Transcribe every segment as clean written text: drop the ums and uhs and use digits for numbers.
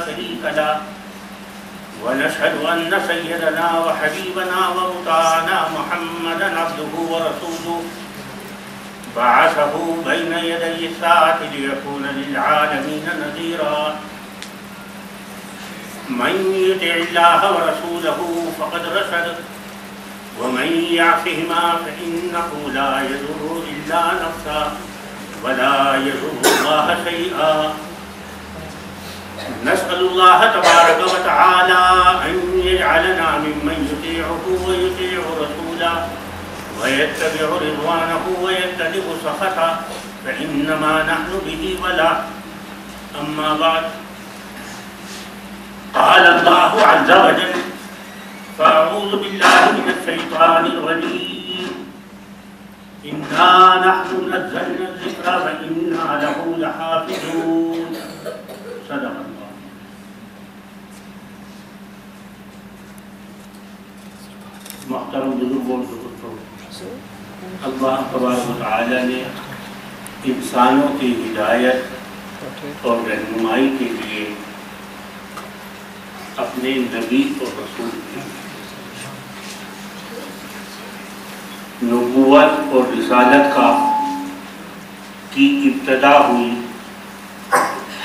شريك له ونشهد أن سيدنا وحبيبنا ومطاعنا محمدا عبده ورسوله بعثه بين يدي الساعة ليكون للعالمين نذيرا من يطع الله ورسوله فقد رشد ومن يعصهما فإنه لا يضر إلا نفسه ولا يضر الله شيئا نسأل الله تبارك وتعالى أن يجعلنا ممن يطيعه ويطيع رسوله ويتبع رضوانه ويجتنب سخطه فإنما نحن به ولا. أما بعد قال الله عز وجل فأعوذ بالله من الشيطان الرجيم إنا نحن نزلنا الذكر وإنا له لحافظون صدق اللہ. محترم بزرگوں دوستوں، اللہ تبارک و تعالی نے انسانوں کی ہدایت اور رہنمائی کے لیے اپنے نبی اور رسول کی نبوت اور رسالت کی ابتدا ہوئی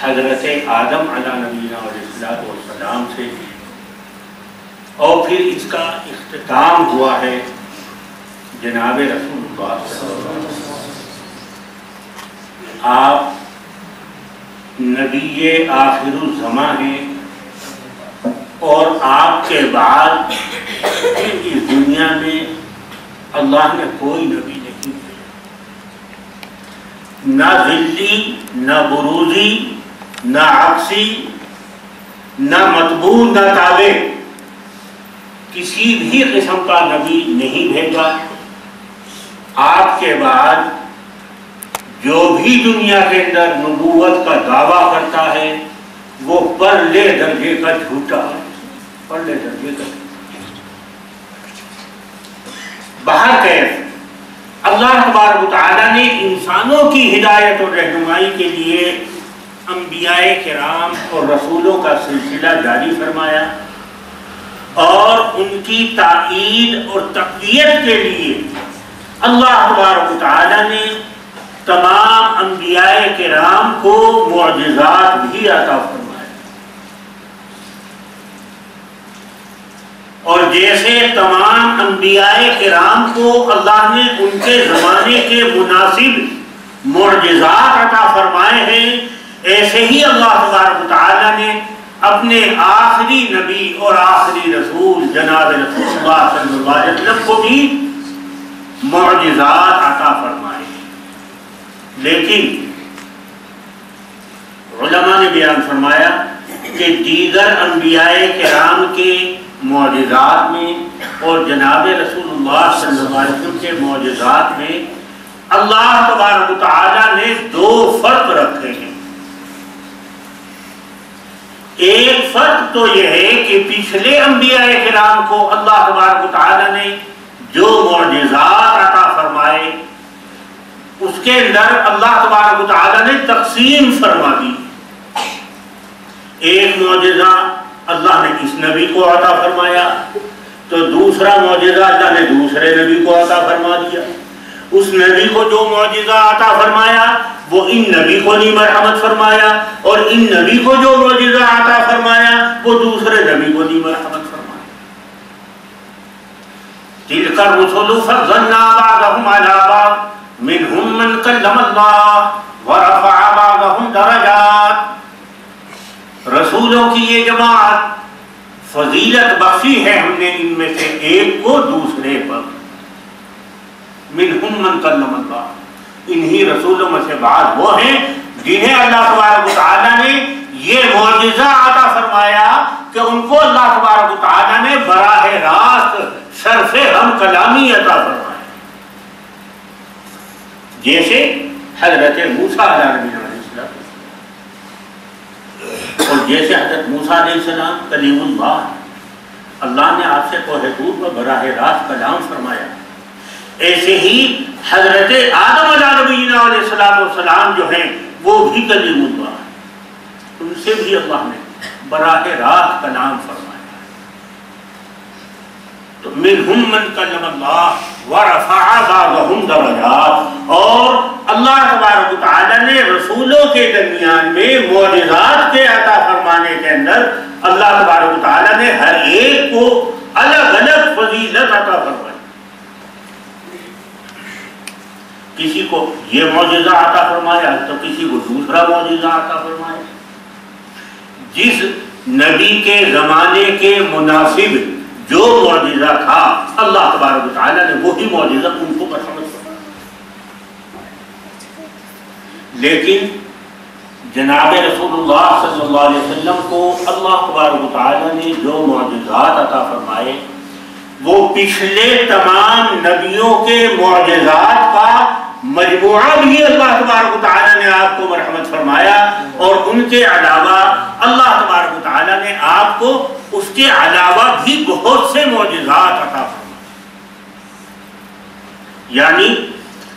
حضرت آدم علیہ نبینا علیہ السلام سے، اور پھر اس کا اختتام ہوا ہے جناب رسول اللہ صلی اللہ علیہ وسلم. آپ نبی آخر الزماں ہیں اور آپ کے بعد اس دنیا میں اللہ نے کوئی نبی نہیں بھیجا، نہ ظلی، نہ بروزی، نہ عکسی، نہ مطبوع، نہ تابع، کسی بھی قسم کا نبی نہیں بھیجا. آپ کے بعد جو بھی دنیا کے اندر نبوت کا دعویٰ کرتا ہے وہ پرلے درجے کا جھوٹا ہے، پرلے درجے کا. باہر کیف اللہ تبارک و تعالیٰ نے انسانوں کی ہدایت اور رہنمائی کے لیے انبیاء کرام اور رسولوں کا سلسلہ جاری فرمایا، اور ان کی تائید اور تقویت کے لیے اللہ تبارک و تعالیٰ نے تمام انبیاء کرام کو معجزات بھی عطا فرمائے. اور جیسے تمام انبیاء کرام کو اللہ نے ان کے زمانے کے مناسب معجزات عطا فرمائے ہیں، ایسے ہی اللہ تبارک و تعالیٰ نے اپنے آخری نبی اور آخری رسول جناب رسول اللہ صلی اللہ علیہ وسلم کو بھی معجزات عطا فرمائے. لیکن علماء نے بیان فرمایا کہ دیگر انبیاء کرام کے معجزات میں اور جناب رسول اللہ صلی اللہ علیہ وسلم کے معجزات میں اللہ تبارک و تعالیٰ نے دو فرق رکھے ہیں. ایک فرق تو یہ ہے کہ پچھلے انبیاء کرام کو اللہ تبارک و تعالیٰ نے جو معجزات عطا فرمائے اس کے اندر اللہ تبارک و تعالیٰ نے تقسیم فرما دی. ایک معجزہ اللہ نے اس نبی کو عطا فرمایا تو دوسرا معجزہ اللہ نے دوسرے نبی کو عطا فرما دیا. اس نبی کو جو معجزہ عطا فرمایا وہ ان نبی کو نہیں مرحمت فرمایا، اور ان نبی کو جو معجزہ عطا فرمایا وہ دوسرے نبی کو نہیں مرحمت فرمایا. تِلْكَ الرُّسُلُ فَضَّلْنَا بَعْضَهُمْ عَلَىٰ بَعْضٍ مِّنْهُمْ مَنْ كَلَّمَ اللَّهُ وَرَفَعَ بَعْضَهُمْ دَرَجَاتٍ. رسولوں کی یہ جماعت فضیلت بخشی ہے ہم نے ان میں سے ایک کو دوسرے پر. مِّنْهُمْ مَنْ كَلَّمَ اللَّهُ، انہی رسولوں میں سے بعض وہ ہیں جنہیں اللہ تبارک و تعالیٰ نے یہ معجزہ عطا فرمایا کہ ان کو اللہ تبارک و تعالیٰ نے براہ راست شرف ہم کلامی عطا فرمایا. جیسے حضرت موسیٰ علیہ السلام، اور جیسے حضرت موسیٰ علیہ السلام کلیم اللہ، اللہ نے آپ سے کوہ طور پر براہ راست کلام فرمایا، ایسے ہی حضرت آدم علیہ السلام جو ہیں وہ بھی کلیم اللہ، ان سے بھی اللہ نے براہ راست کلام فرمایا ہے۔ تو منہم من کلم اللہ ورفع بعضهم درجات، اور اللہ تبارک و تعالیٰ نے رسولوں کے درمیان میں معجزات کے عطا فرمانے کے اندر اللہ تبارک و تعالیٰ نے ہر ایک کو الگ الگ فضیلت عطا فرمائی۔ کسی کو یہ معجزہ عطا فرمایا تو کسی کو دوسرا معجزہ عطا فرمایا۔ جس نبی کے زمانے کے مناسب جو معجزہ تھا اللہ تبارک و تعالیٰ نے وہی معجزہ ان کو مرحمت فرمایا۔ لیکن جناب رسول اللہ صلی اللہ علیہ وسلم کو اللہ تبارک و تعالیٰ نے جو معجزات عطا فرمائے وہ پچھلے تمام نبیوں کے معجزات کا مجموعہ بھی اللہ تبارک و تعالیٰ نے آپ کو مرحمت فرمایا، اور ان کے علاوہ اللہ تبارک و تعالیٰ نے آپ کو اس کے علاوہ بھی بہت سے معجزات عطا فرمائے۔ یعنی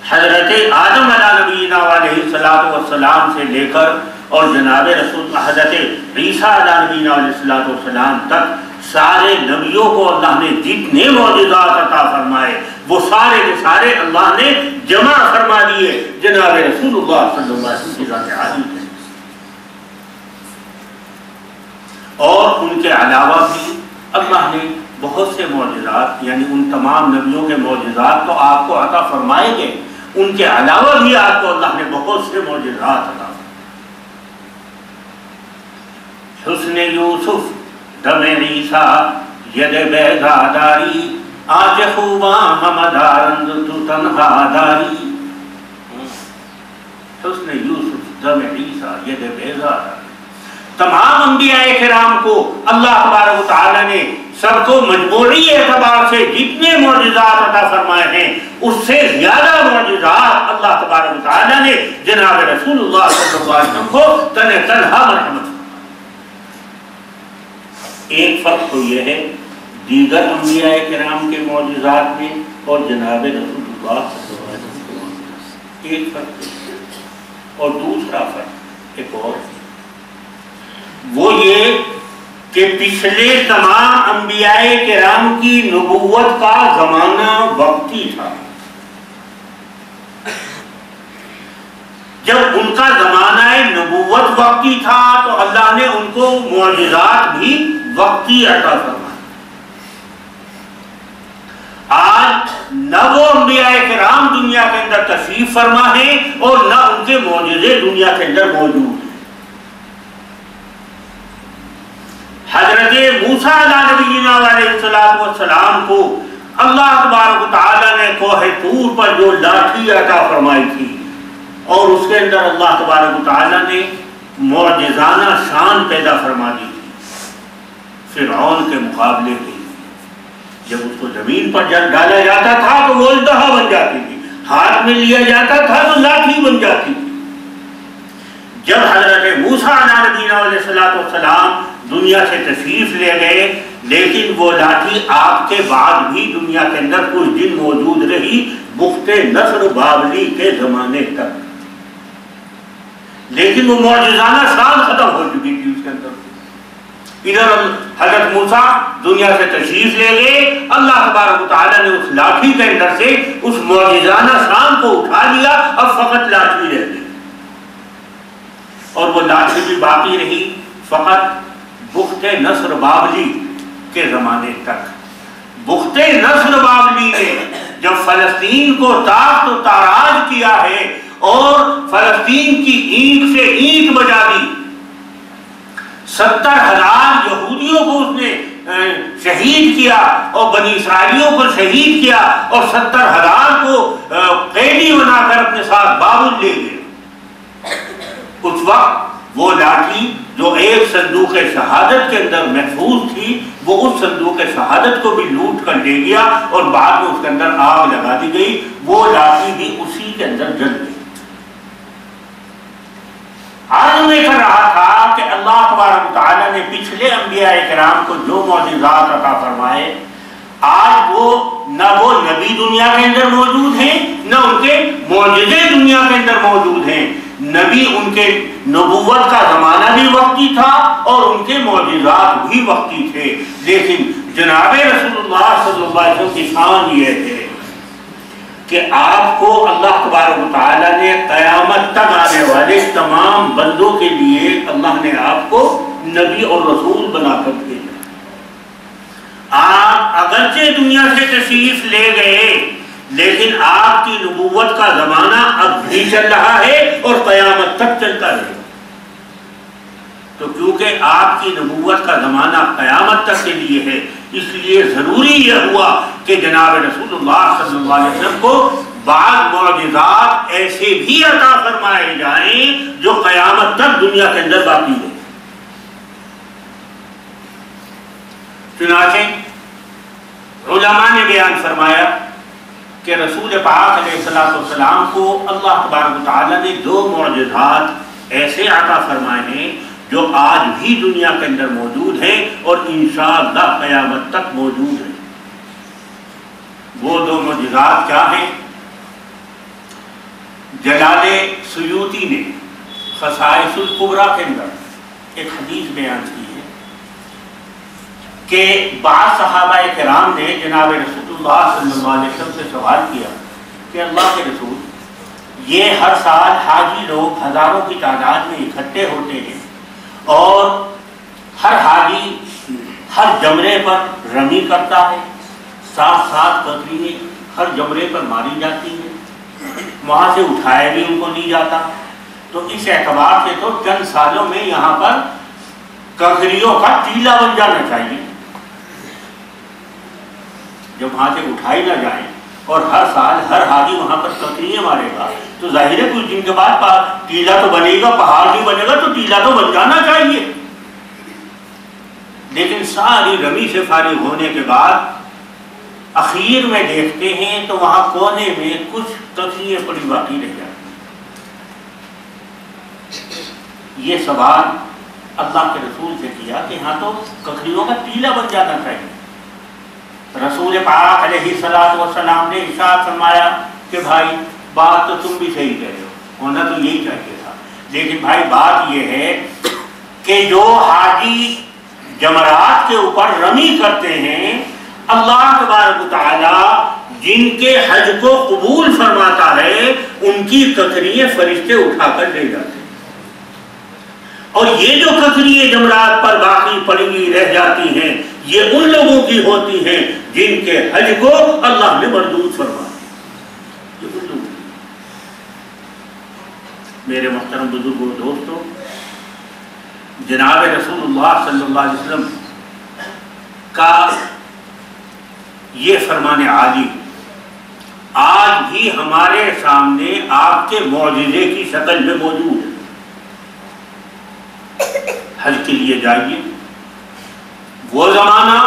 حضرت آدم علیہ نبینا علیہ السلام سے لے کر اور جناب رسول حضرت عیسیٰ علیہ نبینا علیہ السلام تک سارے نبیوں کو اللہ نے جتنے معجزات عطا فرمائے وہ سارے کے سارے اللہ نے جمع فرما دیے جناب رسول اللہ صلی اللہ علیہ وسلم کی ذات عالی ہے۔ اور ان کے علاوہ بھی اللہ نے بہت سے معجزات، یعنی ان تمام نبیوں کے معجزات تو آپ کو عطا فرمائے گے، ان کے علاوہ بھی آپ کو اللہ نے بہت سے معجزات عطا فرمائے۔ حسن یوسف دم عیسیٰ ید بیضا داری، آج خوباں ہمدارند تو تنہا داری۔ حسن یوسف دم عیسیٰ ید بیضا داری، تمام انبیاء کرام کو اللہ تبارک و تعالیٰ نے سب کو مجموعی اعتبار سے جتنے معجزات عطا فرمائے ہیں اس سے زیادہ معجزات اللہ تبارک و تعالیٰ نے جناب رسول اللہ صلی اللہ علیہ وسلم کو تنہا مرحمت۔ ایک فرق تو یہ ہے دیگر انبیاء کرام کے معجزات میں اور جناب رسول اللہ صلی اللہ علیہ وسلم، ایک فرق، اور دوسرا فرق ایک اور وہ یہ کہ پچھلے تمام انبیاء کرام کی نبوت کا زمانہ وقتی تھا۔ جب ان کا زمانہ نبوت وقتی تھا تو اللہ نے ان کو معجزات بھی وقتی عطا فرمائے۔ آج نہ وہ انبیاء کرام دنیا کے اندر تشریف فرما ہیں اور نہ ان کے معجزے دنیا کے اندر موجود ہیں۔ حضرت موسیٰ علیہ نبینا علیہ السلام کو اللہ تبارک و تعالیٰ نے کوہ طور پر جو لاٹھی عطا فرمائی تھی اور اس کے اندر اللہ تبارک و تعالیٰ نے معجزانہ شان پیدا فرما دی تھی فرعون کے مقابلے میں۔ جب اس کو زمین پر ڈالا جاتا تھا تو وہ اژدہا بن جاتی تھی، ہاتھ میں لیا جاتا تھا تو لاٹھی بن جاتی تھی۔ جب حضرت موسیٰ علیہ نبینا علیہ السلام دنیا سے تشریف لے گئے لیکن وہ لاٹھی آپ کے بعد بھی دنیا کے اندر کچھ دن موجود رہی، بخت نصر بابلی کے زمانے تک، لیکن وہ معجزانہ شان ختم ہو چکی تھی اس کے اندر۔ ادھر حضرت موسیٰ دنیا سے تشریف لے گئے، اللہ تبارک و تعالیٰ نے اس لاٹھی کے اندر سے اس معجزانہ شان کو اٹھا لیا، اب فقط لاٹھی رہ گئی، اور وہ لاٹھی بھی باقی رہی فقط بخت نصر بابلی کے زمانے تک۔ بخت نصر بابلی نے جب فلسطین کو تاخت و تاراج کیا ہے اور فلسطین کی اینٹ سے اینٹ بجا دی، 70,000 یہودیوں کو اس نے شہید کیا اور بنی اسرائیلیوں کو شہید کیا اور 70,000 کو قیدی بنا کر اپنے ساتھ بابل لے گئے، اس وقت وہ لاٹھی جو ایک صندوق شہادت کے اندر محفوظ تھی وہ اس صندوق شہادت کو بھی لوٹ کر لے گیا اور بعد میں اس کے اندر آگ لگا دی گئی، وہ لاٹھی بھی اسی کے اندر جل گئی۔ آج میں کر رہا تھا کہ اللہ تبارک و تعالیٰ نے پچھلے انبیاء کرام کو جو معجزات عطا فرمائے آج نہ وہ نبی دنیا کے اندر موجود ہیں نہ ان کے معجزے دنیا کے اندر موجود ہیں۔ نبی ان کے نبوت کا زمانہ بھی وقتی تھا اور ان کے معجزات بھی وقتی تھے، لیکن جناب رسول اللہ صلی اللہ علیہ وسلم کی شان یہ ہے کہ آپ کو اللہ تبارک و تعالیٰ نے قیامت تک آنے والے تمام بندوں کے لیے اللہ نے آپ کو نبی اور رسول بنا کر بھیجا۔ آپ اگرچہ دنیا سے تشریف لے گئے لیکن آپ کی نبوت کا زمانہ اب بھی چل رہا ہے اور قیامت تک چلتا رہے، تو کیونکہ آپ کی نبوت کا زمانہ قیامت تک کے لیے ہے، اس لیے ضروری یہ ہوا کہ جناب رسول اللہ صلی اللہ علیہ وسلم کو بعض معجزات ایسے بھی عطا فرمائے جائیں جو قیامت تک دنیا کے اندر باقی ہے۔ چنانچہ علماء نے بیان فرمایا کہ رسول پاک علیہ السلام کو اللہ تبارک و تعالیٰ نے 2 معجزات ایسے عطا فرمائے ہیں جو آج بھی دنیا کے اندر موجود ہیں اور انشاءاللہ قیامت تک موجود ہیں۔ وہ 2 معجزات کیا ہیں؟ جلال سیوطی نے خصائص الکبریٰ کے اندر ایک حدیث بیان کی ہے کہ بعض صحابہ کرام نے جناب رسول اللہ صلی اللہ علیہ وسلم سے سوال کیا کہ اللہ کے رسول، یہ ہر سال حاجی لوگ ہزاروں کی تعداد میں اکٹھے ہوتے ہیں اور ہر حاجی ہر جمرے پر رمی کرتا ہے، 7 ککرییں ہر جمرے پر ماری جاتی ہیں، وہاں سے اٹھایا بھی ان کو نہیں جاتا، تو اس اعتبار سے تو چند سالوں میں یہاں پر ککریوں کا ٹیلا بن جانا چاہیے، جب وہاں سے اٹھائی نہ جائیں اور ہر سال ہر حاجی وہاں پر ککریاں مارے گا تو ظاہر ہے کچھ دن کے بعد ٹیلا تو بنے گا، پہاڑ نہیں بنے گا، تو ٹیلا تو بن جانا چاہیے۔ لیکن ساری رمی سے فارغ ہونے کے بعد اخیر میں دیکھتے ہیں تو وہاں کونے میں کچھ ککریاں پڑی باقی رہ جاتی۔ یہ سوال اللہ کے رسول سے کیا کہ ہاں تو ککریوں کا ٹیلا بن جانا چاہیے۔ رسول پاک علیہ السلام نے ارشاد فرمایا کہ بھائی بات تو تم بھی صحیح کہہ رہے ہو، ہونا تو یہی چاہیے تھا، لیکن بھائی بات یہ ہے کہ جو حاجی جمرات کے اوپر رمی کرتے ہیں، اللہ تبارک و تعالی جن کے حج کو قبول فرماتا ہے ان کی ککریاں فرشتے اٹھا کر لے جاتے ہیں، اور یہ جو ککریاں جمرات پر باقی پڑی ہوئی رہ جاتی ہیں یہ ان لوگوں کی ہوتی ہیں جن کے حج کو اللہ نے مردود فرمایا۔ میرے محترم بزرگوں دوستوں، جناب رسول اللہ صلی اللہ علیہ وسلم کا یہ فرمان عالی آج بھی ہمارے سامنے آپ کے معجزے کی شکل میں موجود ہے۔ حج کے لیے جائیے، وہ زمانہ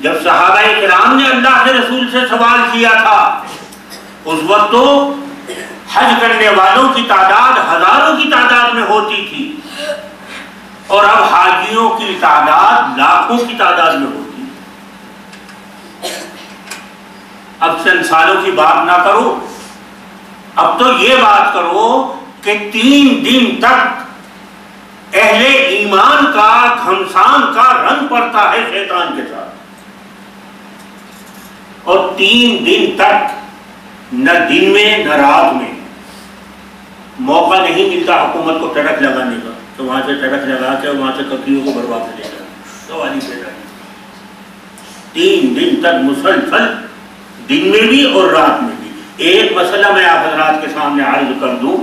جب صحابہ کرام نے اللہ کے رسول سے سوال کیا تھا، اس وقت تو حج کرنے والوں کی تعداد ہزاروں کی تعداد میں ہوتی تھی اور اب حاجیوں کی تعداد لاکھوں کی تعداد میں ہوتی ہے۔ اب چند سالوں کی بات نہ کرو، اب تو یہ بات کرو کہ 3 دن تک اہل ایمان کا گھمسان کا رنگ پڑتا ہے شیطان کے ساتھ، اور 3 دن تک نہ دن میں نہ رات میں موقع نہیں ملتا حکومت کو ٹرک لگانے کا، تو وہاں سے ٹرک لگا کے وہاں سے ککریوں کو برباد کر لے جاتا سوالی پیدا ہے۔ 3 دن تک مسلسل، دن میں بھی اور رات میں بھی۔ ایک مسئلہ میں آپ حضرات کے سامنے عرض کر دوں،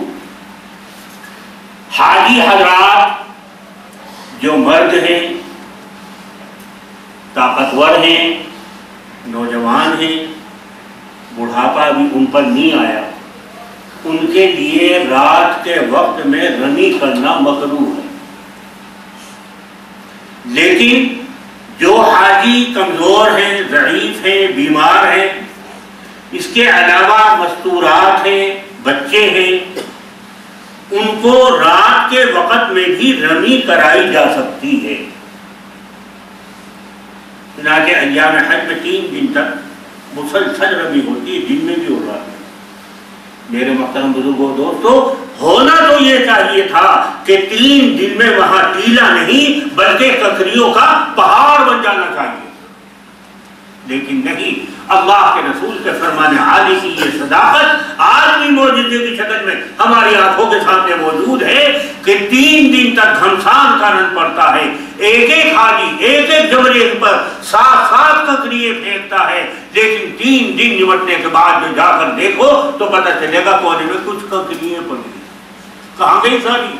حاجی حضرات جو مرد ہیں، طاقتور ہیں، نوجوان ہیں، بڑھاپا بھی ان پر نہیں آیا، ان کے لیے رات کے وقت میں رمی کرنا مکروہ ہے، لیکن جو حاجی کمزور ہیں، ضعیف ہیں، بیمار ہیں، اس کے علاوہ مستورات ہیں، بچے ہیں، ان کو رات کے وقت میں بھی رمی کرائی جا سکتی ہے۔ چنانچہ ایام حج میں 3 دن تک مسلسل رمی ہوتی ہے، دن میں بھی اور رات میں۔ میرے محترم بزرگوں دوستو، ہونا تو یہ چاہیے تھا کہ 3 دن میں وہاں ٹیلا نہیں بلکہ ککریوں کا پہاڑ بن جانا چاہیے، لیکن نہیں۔ اللہ کے رسول کے فرمان عالی کی یہ صداقت آج بھی معجزے کی شکل میں ہماری آنکھوں کے سامنے موجود ہے کہ 3 دن تک گھمسان کا رن پڑتا ہے، ایک ایک حاجی ایک ایک جبرے پر 7 ککریے پھینکتا ہے، لیکن 3 دن نمٹنے کے بعد جو جا کر دیکھو تو پتہ چلے گا کونے میں کچھ ککریے پڑی، کہاں گئی ساری؟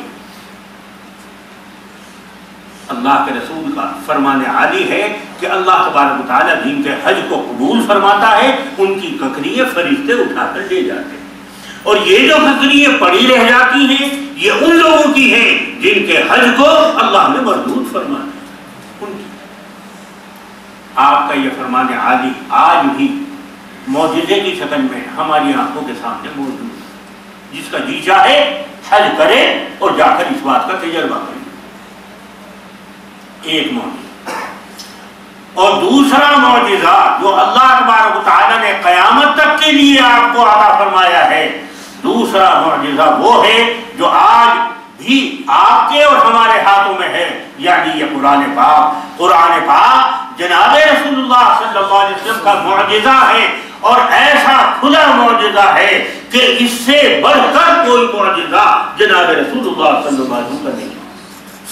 اللہ کے رسول کا فرمان عالی ہے کہ اللہ تبارک و تعالیٰ جن کے حج کو قبول فرماتا ہے ان کی ککریے فرشتے اٹھا کر لے جاتے ہیں، اور یہ جو ککریے پڑی رہ جاتی ہیں یہ ان لوگوں کی ہیں جن کے حج کو اللہ نے مردود فرمایا ان کی۔ آپ کا یہ فرمان عالی آج بھی معجزے کی شکل میں ہماری آنکھوں کے سامنے موجود ہے، جس کا جی چاہے حج کرے اور جا کر اس بات کا تجربہ کرے۔ ایک معجزہ، اور دوسرا معجزہ جو اللہ تبارک و تعالیٰ نے قیامت تک کے لیے آپ کو عطا فرمایا ہے، دوسرا معجزہ وہ ہے جو آج بھی آپ کے اور ہمارے ہاتھوں میں ہے، یعنی یہ قرآن پاک۔ قرآن پاک جناب رسول اللہ صلی اللہ علیہ وسلم کا معجزہ ہے، اور ایسا کھلا معجزہ ہے کہ اس سے بڑھ کر کوئی معجزہ جناب رسول اللہ صلی اللہ علیہ وسلم کا نہیں۔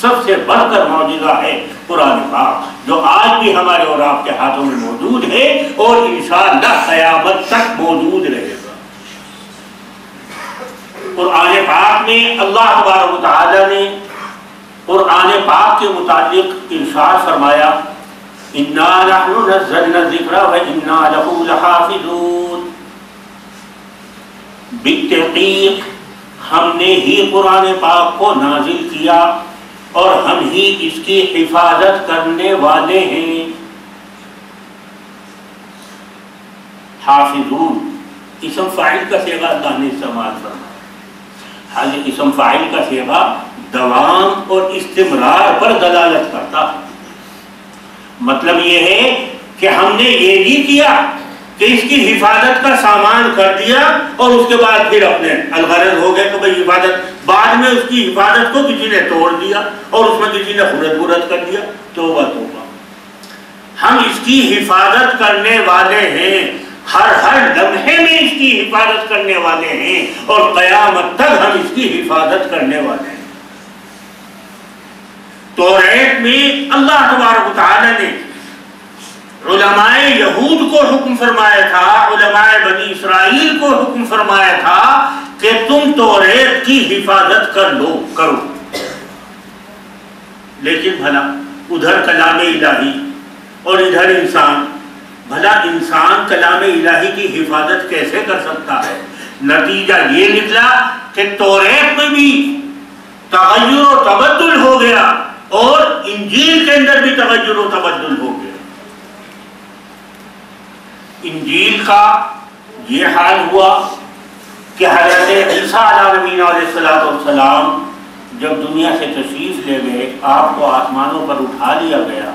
سب سے بڑھ کر معجزہ ہے قرآن پاک، جو آج بھی ہمارے اور آپ کے ہاتھوں میں موجود ہے اور انشاءاللہ قیامت تک موجود رہے گا۔ قرآن پاک میں اللہ تبارک و تعالیٰ نے قرآن پاک کے متعلق ارشاد فرمایا، اِنَّا نَحْنُ نَزَّلْنَا الذِّكْرَ وَإِنَّا لَهُ لَحَافِظُونَ، بالتحقیق ہم نے ہی قرآن پاک کو نازل کیا اور ہم ہی اس کی حفاظت کرنے والے ہیں۔ حافظون اسم فاعل کا صیغہ اللہ نے استعمال فرمایا۔ حاضر اسم فاعل کا صیغہ دوام اور استمرار پر دلالت کرتا ہے، مطلب یہ ہے کہ ہم نے یہ نہیں کیا کہ اس کی حفاظت کا سامان کر دیا اور اس کے بعد پھر اپنے الغرض ہو گئے تو بھئی حفاظت، بعد میں اس کی حفاظت کو کسی نے توڑ دیا اور اس میں کسی نے خرد کر دیا، توبہ توبہ۔ ہم اس کی حفاظت کرنے والے ہیں، ہر لمحے میں اس کی حفاظت کرنے والے ہیں، اور قیامت تک ہم اس کی حفاظت کرنے والے ہیں۔ توریت میں اللہ تبارک و تعالیٰ نے علماء یہود کو حکم فرمایا تھا، علماء بنی اسرائیل کو حکم فرمایا تھا کہ تم توریت کی حفاظت کرو، لیکن بھلا ادھر کلام الہی اور ادھر انسان، بھلا انسان کلام الہی کی حفاظت کیسے کر سکتا ہے؟ نتیجہ یہ نکلا کہ توریت میں بھی تغیر و تبدل ہو گیا اور انجیل کے اندر بھی تغیر و تبدل ہو گیا۔ انجیل کا یہ حال ہوا کہ حضرت عیسیٰ علیہ السلام جب دنیا سے تشریف لے گئے، آپ کو آسمانوں پر اٹھا لیا گیا،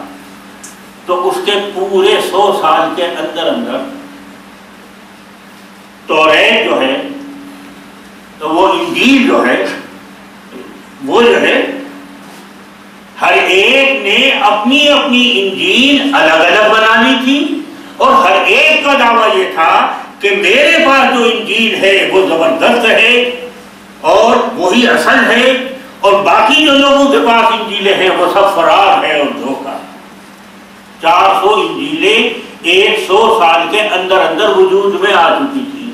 تو اس کے پورے 100 سال کے اندر توریت جو ہے تو وہ انجیل جو ہے ہر ایک نے اپنی اپنی انجیل الگ الگ بنانی تھی، اور ہر ایک کا دعویٰ یہ تھا کہ میرے پاس جو انجیل ہے وہ زبردست ہے اور وہی اصل ہے، اور باقی جو لوگوں کے پاس انجیلیں ہیں وہ سب فرار ہے اور دھوکہ۔ 400 انجیلیں 100 سال کے اندر وجود میں آ چکی تھی،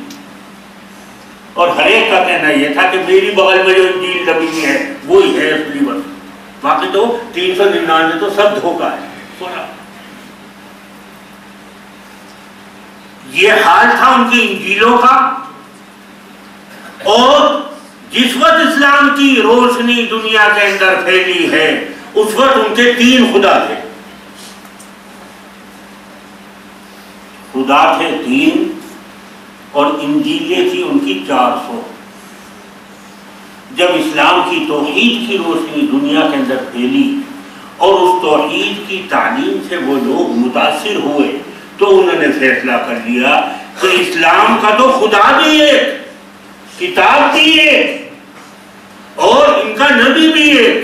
اور ہر ایک کا کہنا یہ تھا کہ میری بغل میں جو انجیل لگی ہے وہی ہے اصلی، بس باقی تو 399 تو سب دھوکہ ہے۔ یہ حال تھا ان کی انجیلوں کا، اور جس وقت اسلام کی روشنی دنیا کے اندر پھیلی ہے اس وقت ان کے 3 خدا تھے، خدا تھے 3 اور انجیلیں تھی ان کی 400۔ جب اسلام کی توحید کی روشنی دنیا کے اندر پھیلی اور اس توحید کی تعلیم سے وہ لوگ متاثر ہوئے، تو انہوں نے فیصلہ کر لیا کہ اسلام کا تو خدا بھی ایک، کتاب بھی ایک، اور ان کا نبی بھی ایک.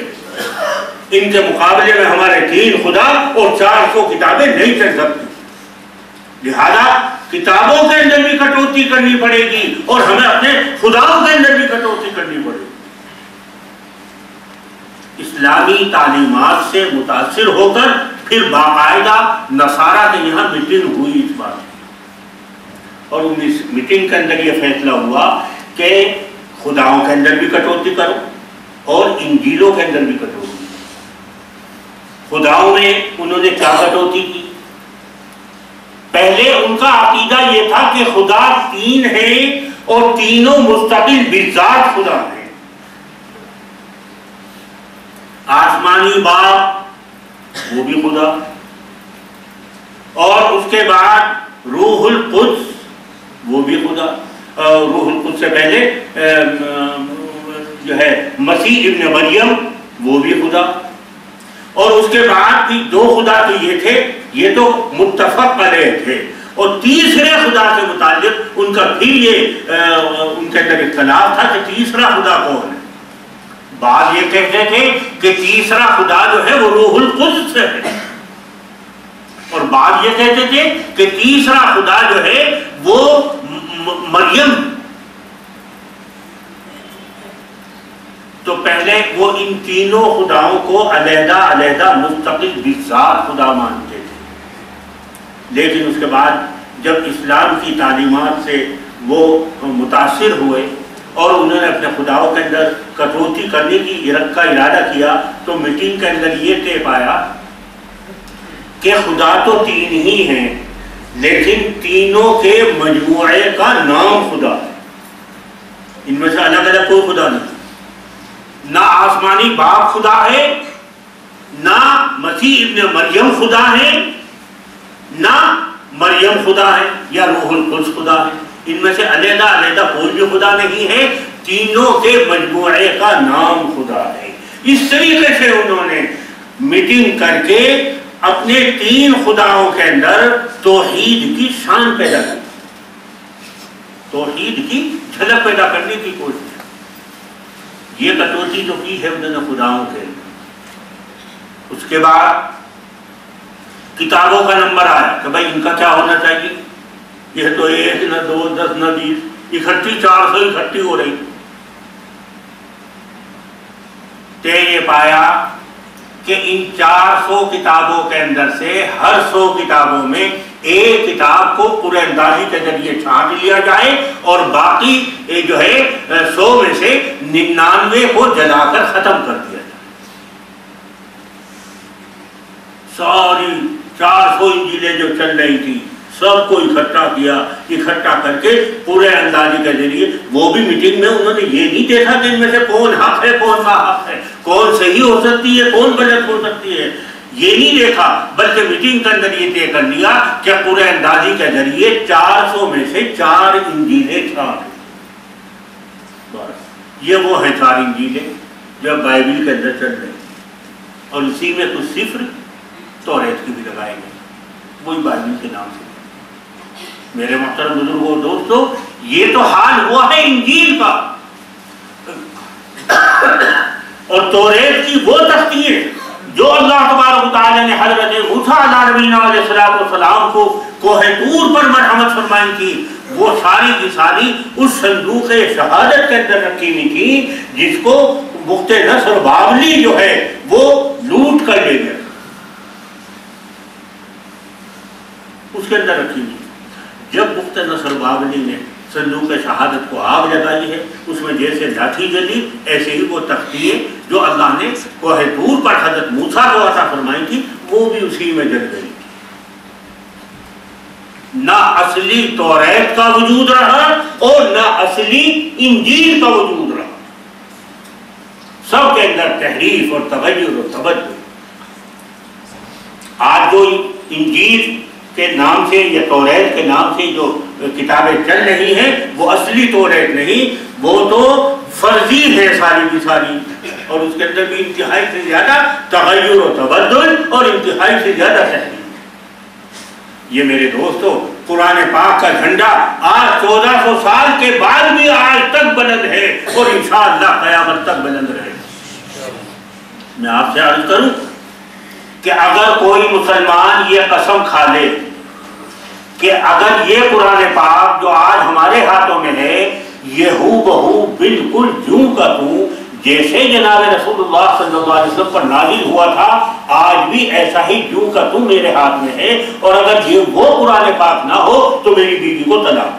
ان کے مقابلے میں ہمارے 3 خدا اور 400 کتابیں نہیں چل سکتی. لہذا کتابوں کے اندر بھی کٹوتی کرنی پڑے گی اور ہمیں اپنے خداؤں کے اندر بھی کٹوتی کرنی پڑے گی. اسلامی تعلیمات سے متاثر ہو کر پھر باقاعدہ نصارہ کے یہاں میٹنگ ہوئی اس بات کی، اور اس میٹنگ کے اندر یہ فیصلہ ہوا کہ خداؤں کے اندر بھی کٹوتی کرو اور انجیلوں کے اندر بھی کٹوتی. خداؤں میں انہوں نے کیا کٹوتی کی؟ پہلے ان کا عقیدہ یہ تھا کہ خدا 3 ہیں اور تینوں مستقل بذات خدا ہیں. آسمانی باپ وہ بھی خدا، اور اس کے بعد روح القدس وہ بھی خدا. روح القدس سے پہلے جو ہے مسیح ابن مریم وہ بھی خدا. اور اس کے بعد بھی 2 خدا تو یہ تھے، یہ تو متفق علیہ تھے. اور تیسرے خدا کے متعلق ان کا پھر یہ ان کے اندر اختلاف تھا کہ تیسرا خدا کون ہے. بعض یہ کہتے تھے کہ تیسرا خدا جو ہے وہ روح القدس سے ہے، اور بعض یہ کہتے تھے کہ تیسرا خدا جو ہے وہ مریم. تو پہلے وہ ان تینوں خداؤں کو علیحدہ علیحدہ مستقل بذات خدا مانتے تھے. لیکن اس کے بعد جب اسلام کی تعلیمات سے وہ متاثر ہوئے اور انہوں نے اپنے خداؤں کے اندر کٹوتی کرنے کا ارادہ کیا، تو میٹنگ کے اندر یہ طے پایا کہ خدا تو 3 ہی ہیں، لیکن تینوں کے مجموعے کا نام خدا ہے. ان میں سے الگ الگ کوئی خدا نہیں. نہ آسمانی باپ خدا ہے، نہ مسیح ابن مریم خدا ہے، نہ مریم خدا ہے یا روح القدس خدا ہے. ان میں سے علیحدہ علیحدہ کوئی بھی خدا نہیں ہے، تینوں کے مجموعے کا نام خدا ہے. اس طریقے سے انہوں نے میٹنگ کر کے اپنے 3 خداؤں کے اندر توحید کی شان پیدا کی، توحید کی جھلک پیدا کرنے کی کوشش. یہ کٹوتی جو کی ہے انہوں نے خداؤں کے. اس کے بعد کتابوں کا نمبر آیا کہ بھائی ان کا کیا ہونا چاہیے. یہ تو 1 نہ 2 10 نہ 20 اکٹھی 400 اکٹھی ہو رہی. تے یہ پایا کہ ان 400 کتابوں کے اندر سے ہر 100 کتابوں میں ایک کتاب کو پورے اندازی کے ذریعے چھانٹ لیا جائے اور باقی جو ہے 100 میں سے 99 کو جلا کر ختم کر دیا جائے. ساری 400 انجیلیں جو چل رہی تھی سب کو اکٹھا کیا، اکٹھا کر کے پورے اندازی کے ذریعے. وہ بھی میٹنگ میں انہوں نے یہ نہیں دیکھا کہ ان میں سے کون حق ہے کون ناحق ہے، کون صحیح ہو سکتی ہے کون غلط ہو سکتی ہے، یہ نہیں دیکھا، بلکہ میٹنگ کے اندر یہ طے کر لیا کہ پورے اندازی کے ذریعے 400 میں سے 4 انجیلیں چھانٹ. بس یہ وہ ہیں 4 انجیلیں جو بائبل کے اندر چل رہی، اور اسی میں کچھ صفر توریت کی بھی لگائے گئے، وہی بائبل کے نام سے. میرے محترم بزرگوں دوستو، یہ تو حال ہوا ہے انجیل کا. اور توریت کی وہ تختییں جو اللہ تبارک و تعالی نے حضرت موسیٰ علیہ نبینا علیہ السلام کو کوہ طور پر مرحمت فرمائی تھی، وہ ساری کی ساری اس صندوق شہادت کے اندر رکھی ہوئی تھی جس کو بخت نصر بابلی جو ہے وہ لوٹ کر لے گیا، اس کے اندر رکھی ہوئی. جب بخت نصر بابلی نے صندوق شہادت کو آگ لگائی ہے، اس میں جیسے لاٹھی جلی ایسے ہی وہ تختییں جو اللہ نے کوہ طور پر حضرت موسیٰ کو عطا فرمائی تھی وہ بھی اسی میں جل گئی. نہ اصلی توریت کا وجود رہا اور نہ اصلی انجیل کا وجود رہا، سب کے اندر تحریف اور تغیر اور تبدل. آج جو انجیل کے نام سے یا توریت کے نام سے جو کتابیں چل رہی ہیں وہ اصلی توریت نہیں، وہ تو فرضی ہے ساری کی ساری، اور اس کے اندر بھی انتہائی سے زیادہ تغیر و تبدل اور انتہائی سے زیادہ تحریف. یہ میرے دوستو قرآن پاک کا جھنڈا آج 1400 سال کے بعد بھی آج تک بلند ہے اور انشاءاللہ قیامت تک بلند رہے گا۔ میں آپ سے عرض کروں کہ اگر کوئی مسلمان یہ قسم کھا لے کہ اگر یہ قرآن پاک جو آج ہمارے ہاتھوں میں ہے یہ ہو بہو بالکل جوں کا توں جیسے جناب رسول اللہ صلی اللہ علیہ وسلم پر نازل ہوا تھا آج بھی ایسا ہی جوں کا توں میرے ہاتھ میں ہے، اور اگر یہ وہ قرآن پاک نہ ہو تو میری بیوی کو طلاق۔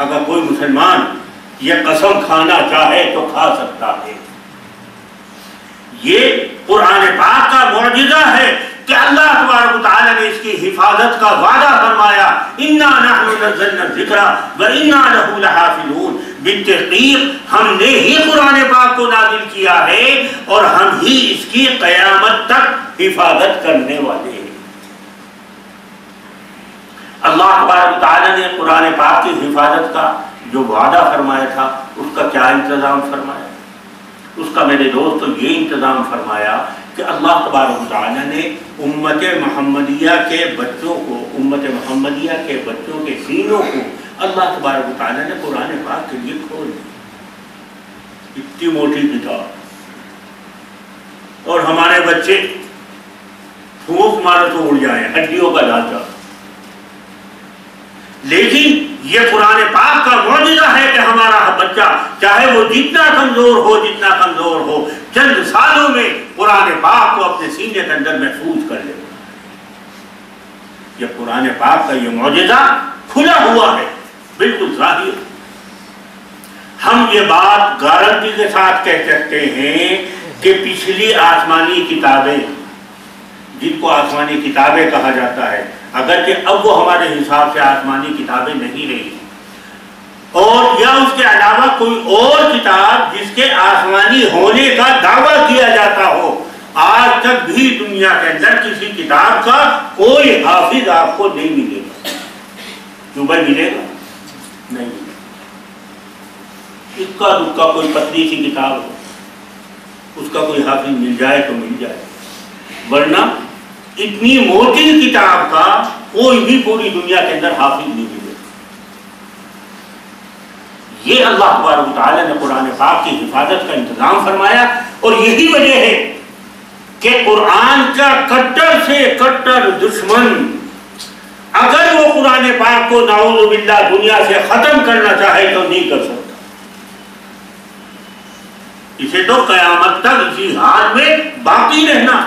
اگر کوئی مسلمان یہ قسم کھانا چاہے تو کھا سکتا ہے۔ یہ قرآن پاک کا معجزہ ہے کہ اللہ تبارک و تعالیٰ نے اس کی حفاظت کا وعدہ فرمایا، اِنَّا نَحْنُ نَزَّلْنَا الذِّكْرَ وَإِنَّا لَهُ لَحَافِظُونَ، بالتحقیق ہم نے ہی قرآن پاک کو نازل کیا ہے اور ہم ہی اس کی قیامت تک حفاظت کرنے والے ہیں۔ اللہ تبارک و تعالیٰ نے قرآن پاک کی حفاظت کا جو وعدہ فرمایا تھا اس کا کیا انتظام فرمایا؟ اس کا میرے دوستو یہ انتظام فرمایا کہ اللہ تبارک و تعالیٰ نے امت محمدیہ کے بچوں کو، امت محمدیہ کے بچوں کے سینوں کو اللہ تبارک و تعالیٰ نے قرآن پاک کے لیے کھول دی۔ اتنی موٹی کتاب، اور ہمارے بچے پھونک مارے تو اڑ جائیں، ہڈیوں کا ڈھانچہ۔ لیکن یہ قرآن پاک کا معجزہ ہے کہ ہمارا بچہ چاہے وہ جتنا کمزور ہو چند سالوں میں قرآن پاک کو اپنے سینے کے اندر محفوظ کر لے۔ یہ قرآن پاک کا یہ معجزہ کھلا ہوا ہے، بالکل ظاہر۔ ہم یہ بات گارنٹی کے ساتھ کہہ سکتے ہیں کہ پچھلی آسمانی کتابیں، جن کو آسمانی کتابیں کہا جاتا ہے، اگرچہ اب وہ ہمارے حساب سے آسمانی کتابیں نہیں رہی، اور یا اس کے علاوہ کوئی اور کتاب جس کے آسمانی ہونے کا دعویٰ کیا جاتا ہو، آج تک بھی دنیا کے اندر کسی کتاب کا کوئی حافظ آپ کو نہیں ملے گا۔ کیوں بھائی ملے گا؟ نہیں ملے گا۔ اکا دکا کوئی پتلی سی کتاب ہو، اس کا کوئی حافظ مل جائے تو مل جائے، ورنہ اتنی موٹی کتاب کا کوئی بھی پوری دنیا کے اندر حافظ نہیں ملے۔ یہ اللہ تبارک و تعالیٰ نے قرآن پاک کی حفاظت کا انتظام فرمایا، اور یہی وجہ ہے کہ قرآن کا کٹر سے کٹر دشمن اگر وہ قرآن پاک کو نعوذ باللہ دنیا سے ختم کرنا چاہے تو نہیں کر سکتا۔ اسے تو قیامت تک اسی حال میں باقی رہنا۔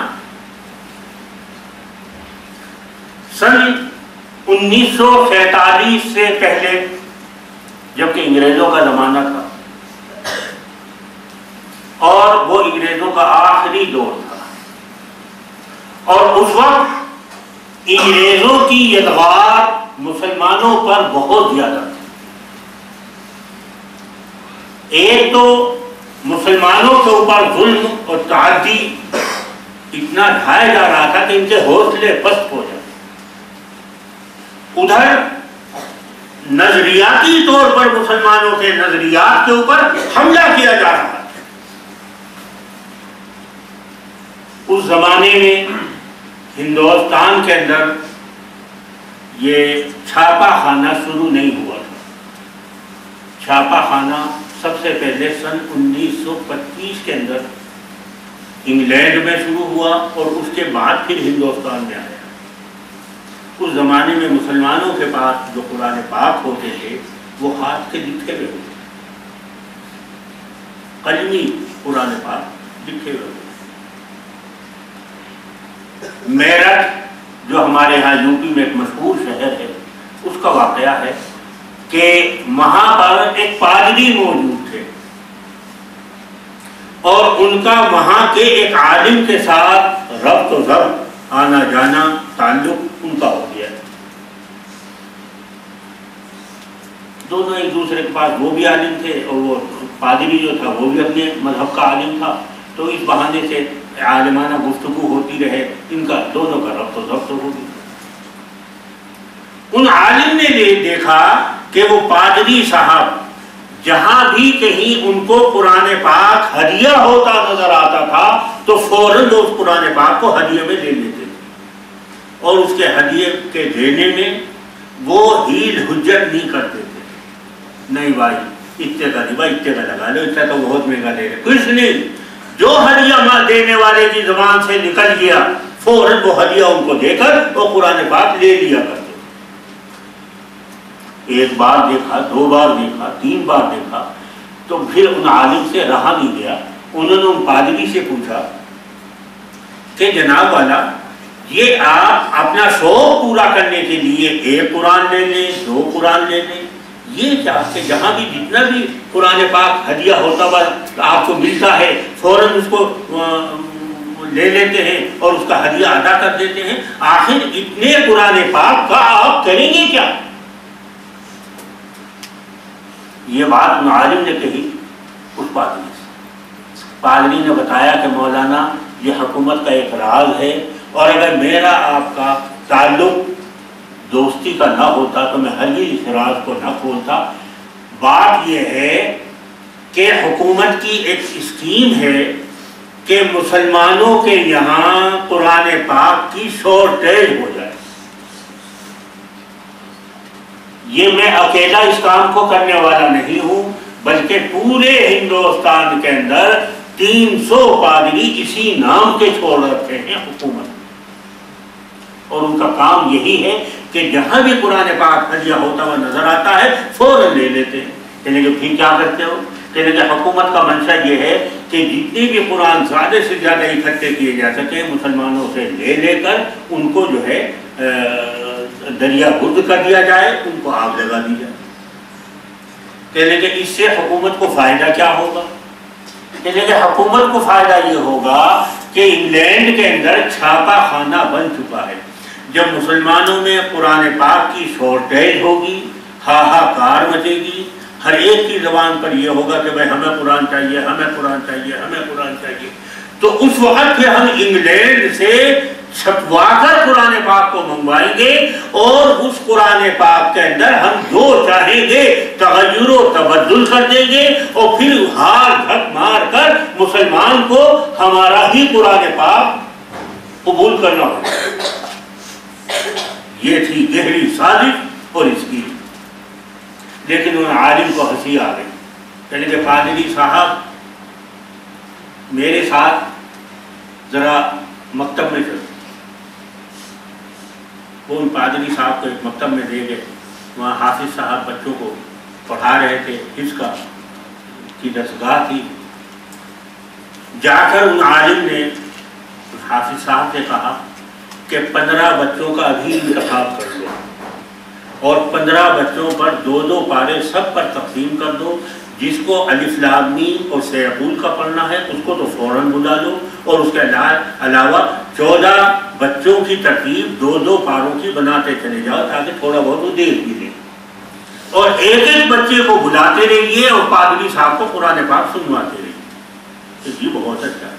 سن 1947 سے پہلے، جبکہ انگریزوں کا زمانہ تھا اور وہ انگریزوں کا آخری دور تھا، اور اس وقت انگریزوں کی یدغار مسلمانوں پر بہت زیادہ تھی۔ ایک تو مسلمانوں کے اوپر ظلم اور تعدی اتنا ڈھایا جا رہا تھا کہ ان کے حوصلے پست ہو جاتے، ادھر نظریاتی طور پر مسلمانوں کے نظریات کے اوپر حملہ کیا جا رہا تھا۔ اس زمانے میں ہندوستان کے اندر یہ چھاپا خانہ شروع نہیں ہوا تھا۔ چھاپا خانہ سب سے پہلے سن 1925 کے اندر انگلینڈ میں شروع ہوا اور اس کے بعد پھر ہندوستان میں آیا۔ اس زمانے میں مسلمانوں کے پاس جو قرآن پاک ہوتے تھے وہ ہاتھ کے لکھے ہوئے ہوتے، قلمی قرآن پاک لکھے ہوئے ہوتے۔ میرٹھ جو ہمارے ہاں یوپی میں ایک مشہور شہر ہے، اس کا واقعہ ہے کہ وہاں پر ایک پادری موجود تھے، اور ان کا وہاں کے ایک عالم کے ساتھ ربط و ضبط، آنا جانا، تعلق ان کا ہو گیا۔ دونوں ایک دوسرے کے پاس، وہ بھی عالم تھے اور وہ پادری جو تھا وہ بھی اپنے مذہب کا عالم تھا، تو اس بہانے سے عالمانہ گفتگو ہوتی رہے، ان کا دونوں کا ربط و ضبط ہو گیا۔ ان عالم نے دیکھا کہ وہ پادری صاحب جہاں بھی کہیں ان کو قرآن پاک ہدیہ ہوتا نظر آتا تھا تو فوراً اس قرآن پاک کو ہدیے میں لے لیتے تھے۔ اور اس کے ہدیے کے دینے میں وہ ہیل حجت نہیں کرتے تھے. نہیں بھائی اتنے کا نہیں بھائی اتنے کا لگا لو, اتنا تو بہت مہنگا دے رہے. کچھ نہیں, جو ہدیہ دینے والے کی زبان سے نکل گیا فوراً وہ ہدیہ ان کو دے کر وہ قرآن پاک لے لیا کرتے. ایک بار دیکھا, دو بار دیکھا, تین بار دیکھا, تو پھر ان عالم سے رہا نہیں گیا. انہوں نے ان پادری سے پوچھا کہ جناب والا یہ آپ اپنا شوق پورا کرنے کے لیے ایک قرآن لے لیں, دو قرآن لے لیں, یہ کیا کہ جہاں بھی جتنا بھی قرآن پاک ہدیہ ہوتا ہوا آپ کو ملتا ہے فوراً اس کو لے لیتے ہیں اور اس کا ہدیہ ادا کر دیتے ہیں. آخر اتنے قرآن پاک کا آپ کریں گے کیا؟ یہ بات عالم نے کہی اس پادری سے. پادری نے بتایا کہ مولانا یہ حکومت کا ایک راز ہے, اور اگر میرا آپ کا تعلق دوستی کا نہ ہوتا تو میں ہرگز اس راز کو نہ کھولتا. بات یہ ہے کہ حکومت کی ایک اسکیم ہے کہ مسلمانوں کے یہاں قرآن پاک کی شارٹیج ہو جائے. یہ میں اکیلا اس کام کو کرنے والا نہیں ہوں, بلکہ پورے ہندوستان کے اندر 300 پادری اسی نام کے چھوڑ رکھے ہیں حکومت, اور ان کا کام یہی ہے کہ جہاں بھی قرآن پاک ہدیہ ہوتا ہوا نظر آتا ہے فوراً لے لیتے ہیں. کہنے کہ پھر کیا کرتے ہو؟ کہنے کہ حکومت کا منشا یہ ہے کہ جتنے بھی قرآن زیادہ سے زیادہ اکٹھے کیے جا سکے مسلمانوں سے لے لے کر ان کو جو ہے دریا گرد کر دیا جائے, ان کو آگ لگا دی جائے. کہنے کہ اس سے حکومت کو فائدہ کیا ہوگا؟ کہنے کہ حکومت کو فائدہ یہ ہوگا کہ انگلینڈ کے اندر چھاپا خانہ بن چکا ہے. جب مسلمانوں میں قرآن پاک کی شارٹیج ہوگی, ہاہاکار مچے گی, ہر ایک کی زبان پر یہ ہوگا کہ بھائی ہمیں قرآن چاہیے, ہمیں قرآن چاہیے, ہمیں قرآن چاہیے, تو اس وقت پھر ہم انگلینڈ سے چھپوا کر قرآن پاک کو منگوائیں گے, اور اس قرآن پاک کے اندر ہم جو چاہیں گے تغیر و تبدل کر دیں گے, اور پھر ہار دھک مار کر مسلمان کو ہمارا ہی قرآن پاک قبول کرنا ہوگا. یہ تھی گہری سازش اور اس کی. لیکن ان عالم کو ہنسی آ گئی. کہنے کہ پادری صاحب میرے ساتھ ذرا مکتب میں چلو. وہ ان پادری صاحب کو ایک مکتب میں لے گئے. وہاں حافظ صاحب بچوں کو پڑھا رہے تھے, حفظ کی درسگاہ تھی. جا کر ان عالم نے حافظ صاحب سے کہا کہ 15 بچوں کا ابھی انتخاب کر دو, اور 15 بچوں پر 2 پارے سب پر تقسیم کر دو. جس کو الف لام میم اور سیقول کا پڑھنا ہے اس کو تو فوراً بلا لو, اور اس کے علاوہ 14 بچوں کی ترتیب 2 پاروں کی بناتے چلے جاؤ تاکہ تھوڑا بہت وہ دیکھ بھی لیں, اور ایک ایک بچے کو بلاتے رہیے اور پادری صاحب کو قرآن پاک سنواتے رہیے. یہ بہت اچھا ہے.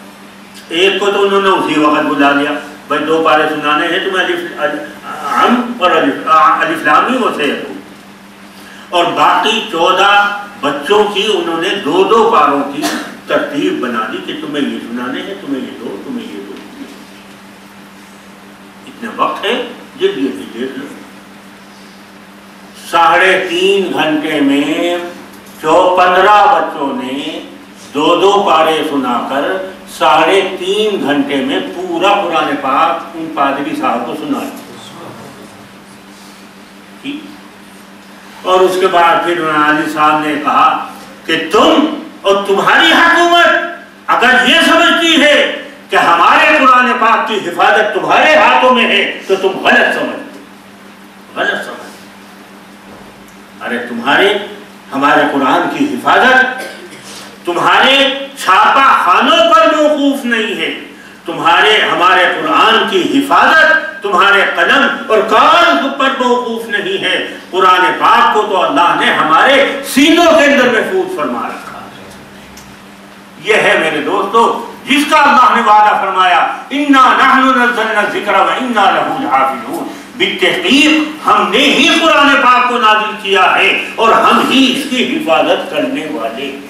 ایک کو تو انہوں نے اسی وقت بلا لیا, بھائی 2 پارے سنانے ہیں تمہیں الف لام میم اور سیقول, اور باقی 14 بچوں کی انہوں نے 2 پاروں کی ترتیب بنا دی کہ تمہیں یہ سنانے ہیں, تمہیں یہ 2, تمہیں یہ 2. اتنا وقت ہے جلدی جلدی دیکھ لو. 3.5 گھنٹے میں 15 بچوں نے 2 پارے سنا کر 3.5 گھنٹے میں پورا قرآن پاک ان پادری صاحب کو سنا دیا. اور اس کے بعد پھر علی صاحب نے کہا کہ تم اور تمہاری حکومت اگر یہ سمجھتی ہے کہ ہمارے قرآن پاک کی حفاظت تمہارے ہاتھوں میں ہے تو تم غلط سمجھتے. ارے ہمارے قرآن کی حفاظت تمہارے چھاپا خانوں پر موقوف نہیں ہے. ہمارے قرآن کی حفاظت تمہارے قلم اور کاغذ پر موقوف نہیں ہے. قرآن پاک کو تو اللہ نے ہمارے سینوں کے اندر محفوظ فرما رکھا ہے. یہ ہے میرے دوستو جس کا اللہ نے وعدہ فرمایا اِنَّا نَحْنُ نَزَّلْنَا الذِّكْرَ وَإِنَّا لَهُ لَحَافِظُونَ. بالتحقیق ہم نے ہی قرآن پاک کو نازل کیا ہے اور ہم ہی اس کی حفاظت کرنے والے ہیں.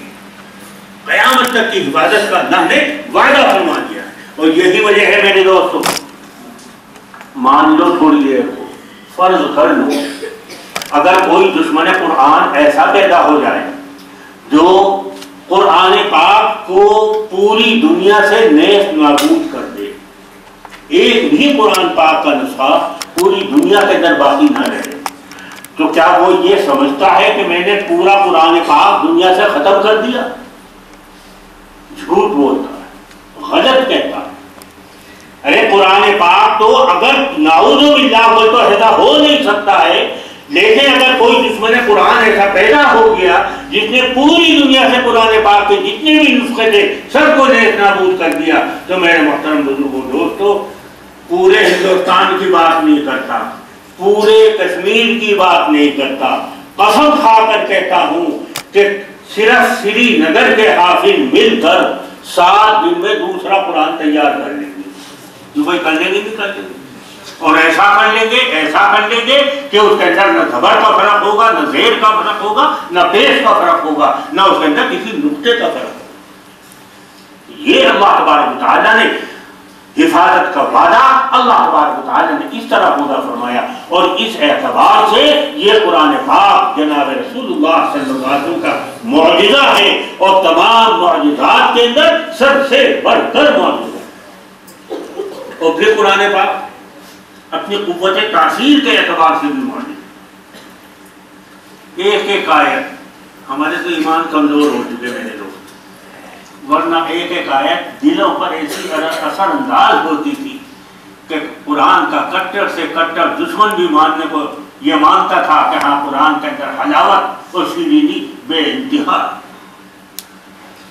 قیامت تک کی حفاظت کا اللہ نے وعدہ فرما دیا ہے. اور یہی وجہ ہے میرے دوستو مان لو تھوڑی دیر کو، فرض کر لو اگر کوئی دشمن قرآن ایسا پیدا ہو جائے جو قرآن پاک کو پوری دنیا سے نیست نابود کر دے، ایک بھی قرآن پاک کا نسخہ پوری دنیا کے اندر باقی نہ رہے، تو کیا وہ یہ سمجھتا ہے کہ میں نے پورا قرآن پاک دنیا سے ختم کر دیا؟ جھوٹ بولتا ہے، غلط کہتا ہے۔ ارے قرآن پاک تو اگر نعوذ باللہ کوئی تو ایسا ہو نہیں سکتا ہے، لیکن اگر کوئی دشمن قرآن ایسا پیدا ہو گیا جس نے پوری دنیا سے قرآن پاک کے جتنے بھی نسخے تھے سب کو نیست نابود کر دیا، تو میرے محترم بزرگوں دوستو، پورے ہندوستان کی بات نہیں کرتا، پورے کشمیر کی بات نہیں کرتا، قسم کھا کر کہتا ہوں کہ صرف سری نگر کے حافظ مل کر 7 دن میں دوسرا قرآن تیار کر لیں گے۔ جو بھائی کر لیں گے بھی کر لیں گے، اور ایسا کر لیں گے، ایسا کر لیں گے کہ اس کے اندر نہ زبر کا فرق ہوگا، نہ زیر کا فرق ہوگا، نہ پیش کا فرق ہوگا، نہ اس کے اندر کسی نقطے کا فرق ہوگا۔ یہ اللہ تبارک و تعالیٰ نے حفاظت کا وعدہ اللہ تبارک و تعالیٰ نے اس طرح پورا فرمایا، اور اس اعتبار سے یہ قرآن پاک جناب رسول اللہ صلی اللہ علیہ وسلم کا معجزہ ہے، اور تمام معجزات کے اندر سب سے بڑھ کر معجزہ۔ اور پھر قرآن پاک اپنی قوت تاثیر کے اعتبار سے بھی معجزہ، ایک ایک آیت، ہمارے تو ایمان کمزور ہو چکے میرے دوست، ورنہ ایک ایک آیت دلوں پر ایسی اثر انداز ہوتی تھی کہ قرآن کا کٹر سے کٹر دشمن بھی ماننے کو یہ مانتا تھا کہ ہاں قرآن کے اندر حلاوت اور شیرینی بے انتہا۔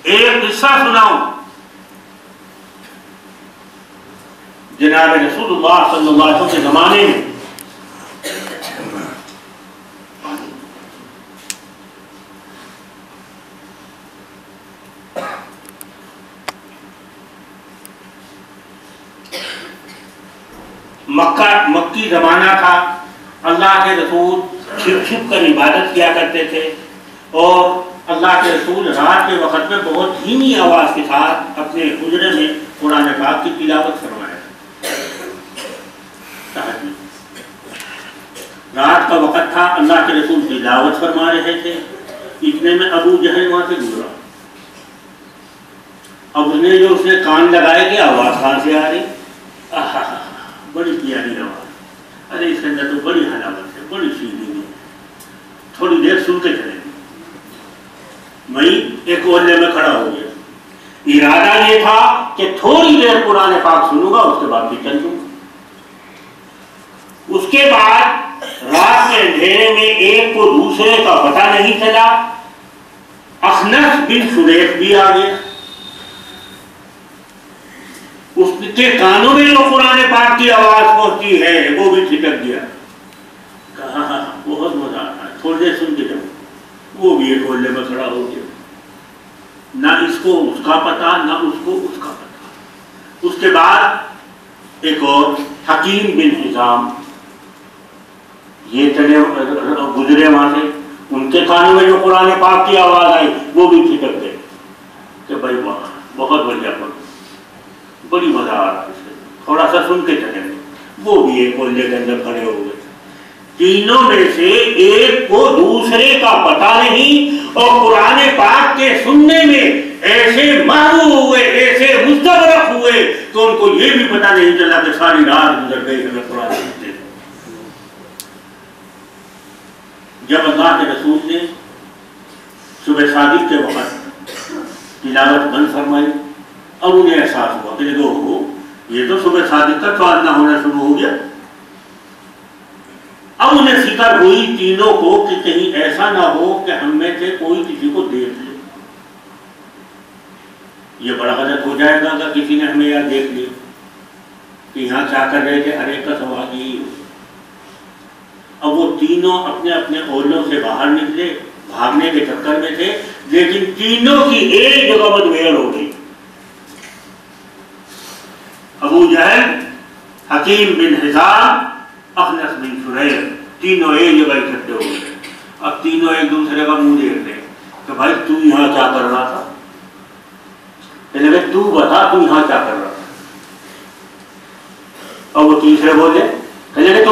ایک قصہ سناؤں، جناب رسول اللہ صلی اللہ علیہ وسلم کے زمانے میں مکی زمانہ تھا، اللہ کے رسول چھپ چھپ کر عبادت کیا کرتے تھے، اور اللہ کے رسول رات کے وقت میں بہت دھیمی آواز کے ساتھ اپنے حجرے میں قرآن پاک کی تلاوت فرمایا۔ رات کا وقت تھا، اللہ کے رسول تلاوت فرما رہے تھے، اتنے میں ابو جہل وہاں سے گزرا۔ اب اس نے کان لگائے کہ آواز کہاں سے آ رہی؟ بڑی پیاری آواز، ارے اس کے اندر تو بڑی حلاوت ہے، بڑی شیرینی ہے، تھوڑی دیر سن کے چلیں گے۔ میں ایک اولے میں کھڑا ہو گیا، ارادہ یہ تھا کہ تھوڑی دیر قرآن پاک سنوں گا، اس کے بعد بھی چل دوں گا۔ اس کے بعد رات کے اندھیرے میں ایک کو دوسرے کا پتہ نہیں چلا، اخنس بن شریح بھی آ گیا، اس کے کانوں میں جو قرآن پاک کی آواز پہنچی ہے وہ بھی چھٹک گیا، کہا بہت مزہ آتا ہے، تھوڑی دیر سن کے جاؤں۔ وہ بھی ایک اولے میں کھڑا ہو گیا، نہ اس کو اس کا پتہ، نہ اس کو اس کا پتہ۔ اس کے بعد ایک اور حکیم بن حزام، یہ چلے گزرے وہاں سے، ان کے کانوں میں جو قرآن پاک کی آواز آئی وہ بھی چھٹک گئے کہ بھائی بہت بڑھیا پڑھ، بڑی مزہ آ رہا ہے، تھوڑا سا سن کے چلے گئے۔ وہ بھی ایک اولے کے اندر کھڑے ہو گئے۔ تینوں میں سے ایک کو دوسرے کا پتہ نہیں، اور قرآن پاک کے سننے میں ایسے محروم ہوئے، ایسے مستغرق ہوئے کہ ان کو یہ بھی پتہ نہیں چلا کہ ساری رات گزر گئی ہمیں قرآن سنتے۔ جب اللہ کے رسول نے صبح صادق کے وقت تلاوت بند فرمائی، اب انہیں احساس ہوا کہ دیکھو یہ تو صبح صادق کا سوال نہ ہونا شروع ہو گیا۔ اب انہیں فکر ہوئی تینوں کو کہ کہیں ایسا نہ ہو کہ ہم میں سے کوئی کسی کو دیکھ لے، یہ بڑا غلط ہو جائے گا اگر کسی نے ہمیں یہاں دیکھ لیا کہ یہاں کیا کر رہے تھے، ہر ایک کا سوال یہی ہو۔ اب وہ تینوں اپنے اپنے اولوں سے باہر نکلے، بھاگنے کے چکر میں تھے، لیکن تینوں کی ایک جگہ مدبھیڑ ہو گئی۔ ابو جہل، حکیم بن حزام، اخنس بن شریح، تینوں ایک جگہ اکٹھے ہو گئے۔ اب تینوں ایک دوسرے کا منہ دیکھ رہے کہ بھائی تو یہاں کیا کر رہا تھا؟ کہنے لگے تو بتا تو یہاں کیا کر رہا تھا؟ اور وہ تیسرے بولے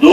2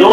2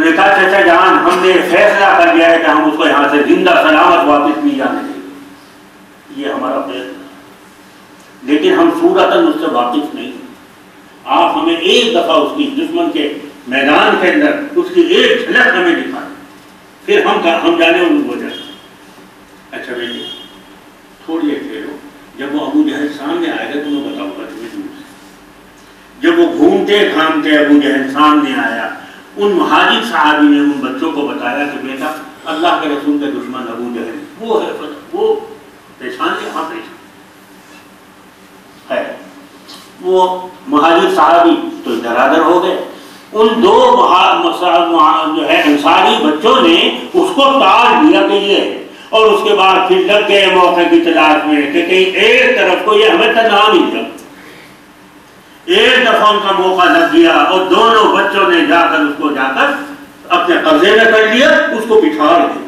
انہوں نے کہا چچا جان ہم نے فیصلہ کر لیا ہے کہ ہم اس کو یہاں سے زندہ سلامت واپس نہیں جانے دیں گے، یہ ہمارا فیصلہ، لیکن ہم صورتاً اس سے واقف نہیں، آپ ہمیں ایک دفعہ اس کی دشمن کے میدان کے اندر اس کی ایک جھلک ہمیں دکھائیں، پھر ہم جانے ان کو جائیں۔ اچھا بیٹے تھوڑی دیر ٹھہرو، جب وہ ابو جہل سامنے آئے گا تو میں بتاؤں گا تمہیں دور سے۔ جب وہ گھومتے گھامتے ابو جہل سامنے آیا، ان مہاجر صحابی نے ان بچوں کو بتایا کہ بیٹا اللہ کے رسول کے دشمن ابو جہل وہ ہے، وہ پریشان ہے، ہاں پریشان ہے۔ وہ مہاجر صحابی تو درادر ہو گئے، ان دو جو ہے انصاری بچوں نے اس کو ٹال دیا کہ یہ ہے، اور اس کے بعد پھر لگ گئے موقع کی تلاش میں کہ کہیں ایک طرف کو یہ ہمیں تنہا مل جائے۔ ایک دفعہ ان کا موقع لگ گیا اور دونوں بچوں نے جا کر اس کو اپنے قبضے میں کر لیا، اس کو بٹھا دیا۔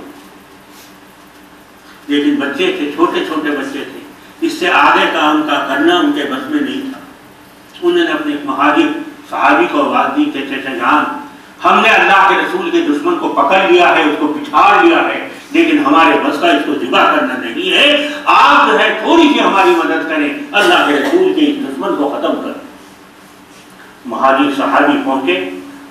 لیکن بچے تھے، چھوٹے چھوٹے بچے تھے، اس سے آگے کام کا کرنا ان کے بس میں نہیں تھا۔ انہوں نے اپنے مہاجر صحابی کو آواز دی کہ چچا جان ہم نے اللہ کے رسول کے دشمن کو پکڑ لیا ہے، اس کو پچھاڑ لیا ہے، لیکن ہمارے بس کا اس کو ذبح کرنا نہیں ہے، آپ جو ہے تھوڑی سی ہماری مدد کریں، اللہ کے رسول کے اس دشمن کو ختم کریں۔ مہاجر صحابی پہنچے،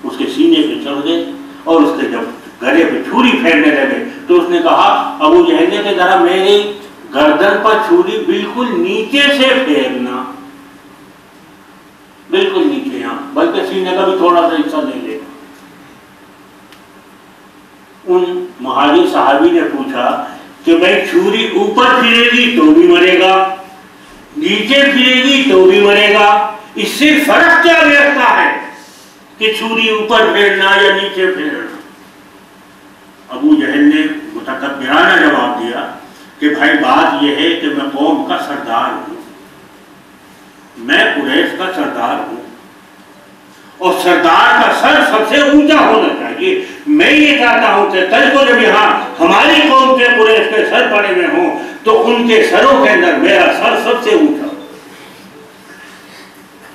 اس کے سینے پہ چڑھ گئے اور اس کے جب گلے پہ چھری پھیرنے لگے تو اس نے کہا ابو جہل نے کہ ذرا میری گردن پر چھری بالکل نیچے سے پھیرنا، بالکل نیچے، یہاں بلکہ سینے کا بھی تھوڑا سا حصہ نہیں لے۔ ان مہاجر صحابی نے پوچھا کہ بھائی چھری اوپر پھرے گی تو بھی مرے گا، نیچے پھرے گی تو بھی مرے گا، اس سے فرق کیا بیٹھتا ہے کہ چھری اوپر پھیرنا یا نیچے پھیرنا؟ ابو جہل نے متکبرانہ جواب دیا کہ بھائی بات یہ ہے کہ میں قوم کا سردار ہوں، میں قریش کا سردار ہوں، اور سردار کا سر سب سے اونچا ہونا چاہیے۔ میں یہ چاہتا ہوں کہ کل کو جب یہاں ہماری قوم کے قریش کے سر پڑے ہوئے ہوں تو ان کے سروں کے اندر میرا سر سب سے اونچا ہو۔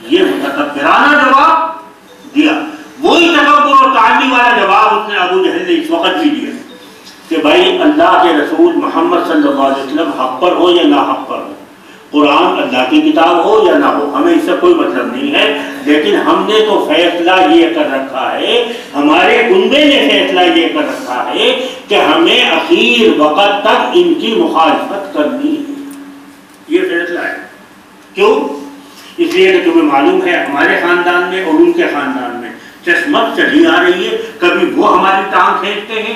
یہ متکبرانہ جواب دیا، وہی تکبر اور تعالی والا جواب اس نے ابو جہل نے اس وقت بھی دیا کہ بھائی اللہ کے رسول محمد صلی اللہ علیہ وسلم حق پر ہو یا نہ حق پر ہو، قرآن اللہ کی کتاب ہو یا نہ ہو، ہمیں اس سے کوئی مطلب نہیں ہے، لیکن ہم نے تو فیصلہ یہ کر رکھا ہے، ہمارے کنبے نے فیصلہ یہ کر رکھا ہے کہ ہمیں اخیر وقت تک ان کی مخالفت کرنی ہے، یہ فیصلہ ہے۔ کیوں؟ اس لیے کہ تمہیں معلوم ہے ہمارے خاندان میں اور ان کے خاندان میں چشمت چلی آ رہی ہے، کبھی وہ ہماری ٹانگ کھینچتے ہیں،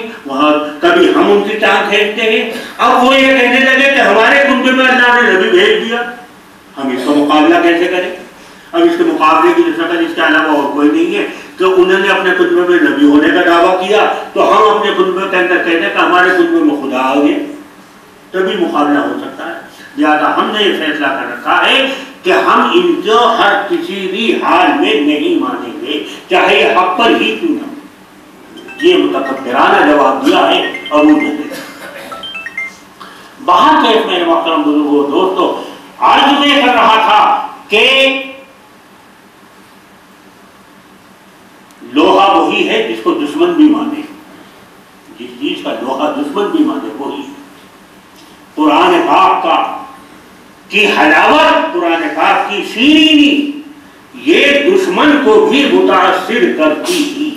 کبھی ہم ان کی ٹانگ کھینچتے ہیں۔ اب وہ یہ کہنے لگے کہ ہمارے کنبے میں اللہ نے نبی بھیج دیا، ہم اس کا مقابلہ کیسے کریں؟ اب اس کے مقابلے کی شکل اس کے علاوہ اور کوئی نہیں ہے کہ انہوں نے اپنے کنبے میں نبی ہونے کا دعویٰ کیا تو ہم اپنے کنبے کے اندر کہتے ہیں کہ ہمارے کنبے میں خدا آ گیا، تبھی مقابلہ ہو سکتا ہے۔ لہٰذا ہم نے یہ فیصلہ کر رکھا ہے کہ ہم ان کو ہر کسی بھی حال میں نہیں مانیں گے، چاہے یہ حق پر ہی کیوں نہ ہو۔ یہ متکبرانہ جواب دیا ہے ابو جہل نے۔ باہر کے میرے محترم بزرگوں دوستو، عرض میں کر رہا تھا کہ لوہا وہی ہے جس کو دشمن بھی مانے، جس چیز کا لوہا دشمن بھی مانے وہی قرآن پاک کا کی حلاوت، قرآن پاک کی شیرینی، یہ دشمن کو بھی متاثر کرتی تھی۔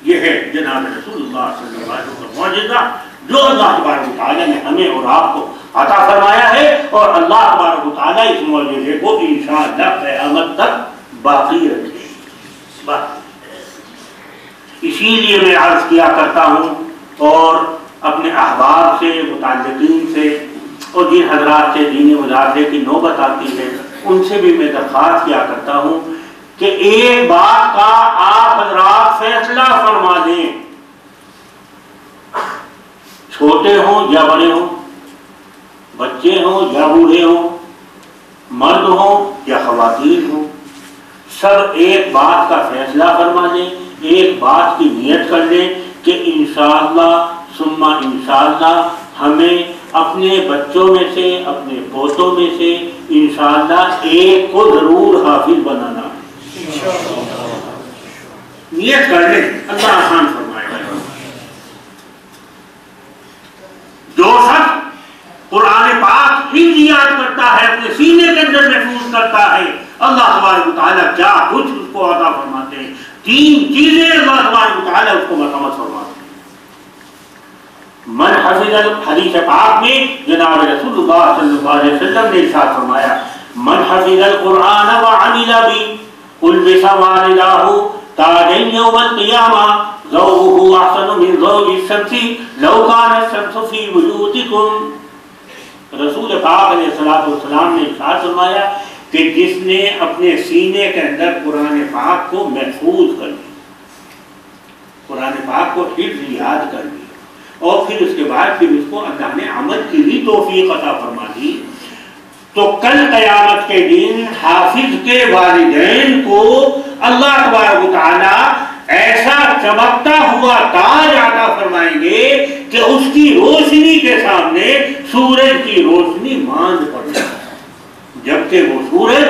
یہ ہے جناب رسول اللہ صلی اللہ علیہ وسلم کا معجزہ جو اللہ تبارک و تعالیٰ نے ہمیں اور آپ کو عطا فرمایا ہے، اور اللہ تبارک و تعالیٰ اس معجزے کو انشاءاللہ قیامت تک باقی رکھے۔ اسی لیے میں عرض کیا کرتا ہوں اور اپنے احباب سے، متعلقین سے اور جن حضرات سے دین مدارسے کی نوبت آتی ہے ان سے بھی میں درخواست کیا کرتا ہوں کہ ایک بات کا آپ حضرات فیصلہ فرما دیں، چھوٹے ہوں یا بڑے ہوں، بچے ہوں یا بوڑھے ہوں، مرد ہوں یا خواتین ہوں، سب ایک بات کا فیصلہ فرما دیں، ایک بات کی نیت کر لیں کہ انشاءاللہ ثم انشاءاللہ ہمیں اپنے بچوں میں سے، اپنے پوتوں میں سے انشاءاللہ ایک کو ضرور حافظ بنانا ہے۔ نیت کر لیں، اللہ آسان فرمائے گا۔ جو شخص قرآن پاک حفظ یاد کرتا ہے، اپنے سینے کے اندر محفوظ کرتا ہے، اللہ تبارک و تعالیٰ کیا کچھ اس کو عطا فرماتے ہیں۔ 3 چیزیں اللہ تبارک و تعالیٰ اس کو مرحمت فرماتے ہیں۔ من حفظ حدیث پاک میں جناب رسول اللہ صلی اللہ علیہ وسلم نے ارشاد فرمایا، من حفظ القرآن وعمل به البس والداه تاجا یوم القیامہ ضوءه احسن من ضوء الشمس لو كان الشمس في بيوتكم۔ رسول پاک علیہ السلام نے ارشاد فرمایا کہ جس نے اپنے سینے کے اندر قرآن پاک کو محفوظ کر لیا، قرآن پاک کو حفظ یاد کر لیا، اور پھر اس کے بعد پھر اس کو اللہ نے عمل کی بھی توفیق عطا فرما دی، تو کل قیامت کے دن حافظ کے والدین کو اللہ تبارک و تعالی ایسا چمکتا ہوا تاج عطا فرمائیں گے کہ اس کی روشنی کے سامنے سورج کی روشنی ماند پڑ جائے، جبکہ وہ سورج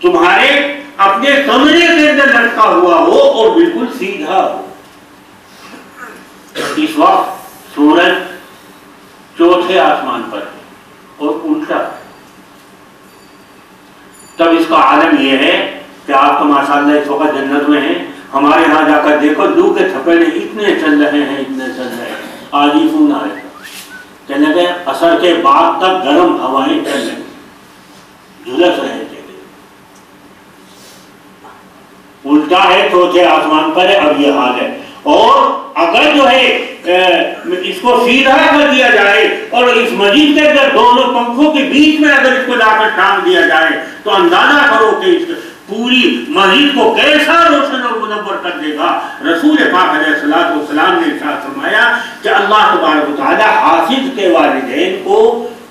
تمہارے اپنے کمرے کے اندر لٹکا ہوا ہو اور بالکل سیدھا ہو۔ اس وقت سورج چوتھے آسمان پر ہے اور الٹا، تب اس کا عالم یہ ہے کہ آپ تو ماشاءاللہ اس وقت جنت میں ہیں، ہمارے ہاں جا کر دیکھو لو کے تھپیڑے اتنے چل رہے ہیں، اتنے چل رہے ہیں، آج ہی فون آئے گا کہنے کہ عصر کے بعد تک گرم ہوائیں چل رہی، جھلس رہے تھے۔ الٹا ہے، چوتھے آسمان پر ہے، اب یہ حال ہے۔ اور اگر جو ہے اس کو سیدھا کر دیا جائے اور اس مسجد کے اندر دونوں پنکھوں کے بیچ میں اگر اس کو لا کر ٹانگ دیا جائے تو اندازہ کرو کہ اس پوری مسجد کو کیسا روشن اور منور کر دے گا۔ رسول پاک علیہ السلام نے ارشاد فرمایا کہ اللہ تبارک و تعالی حافظ کے والدین کو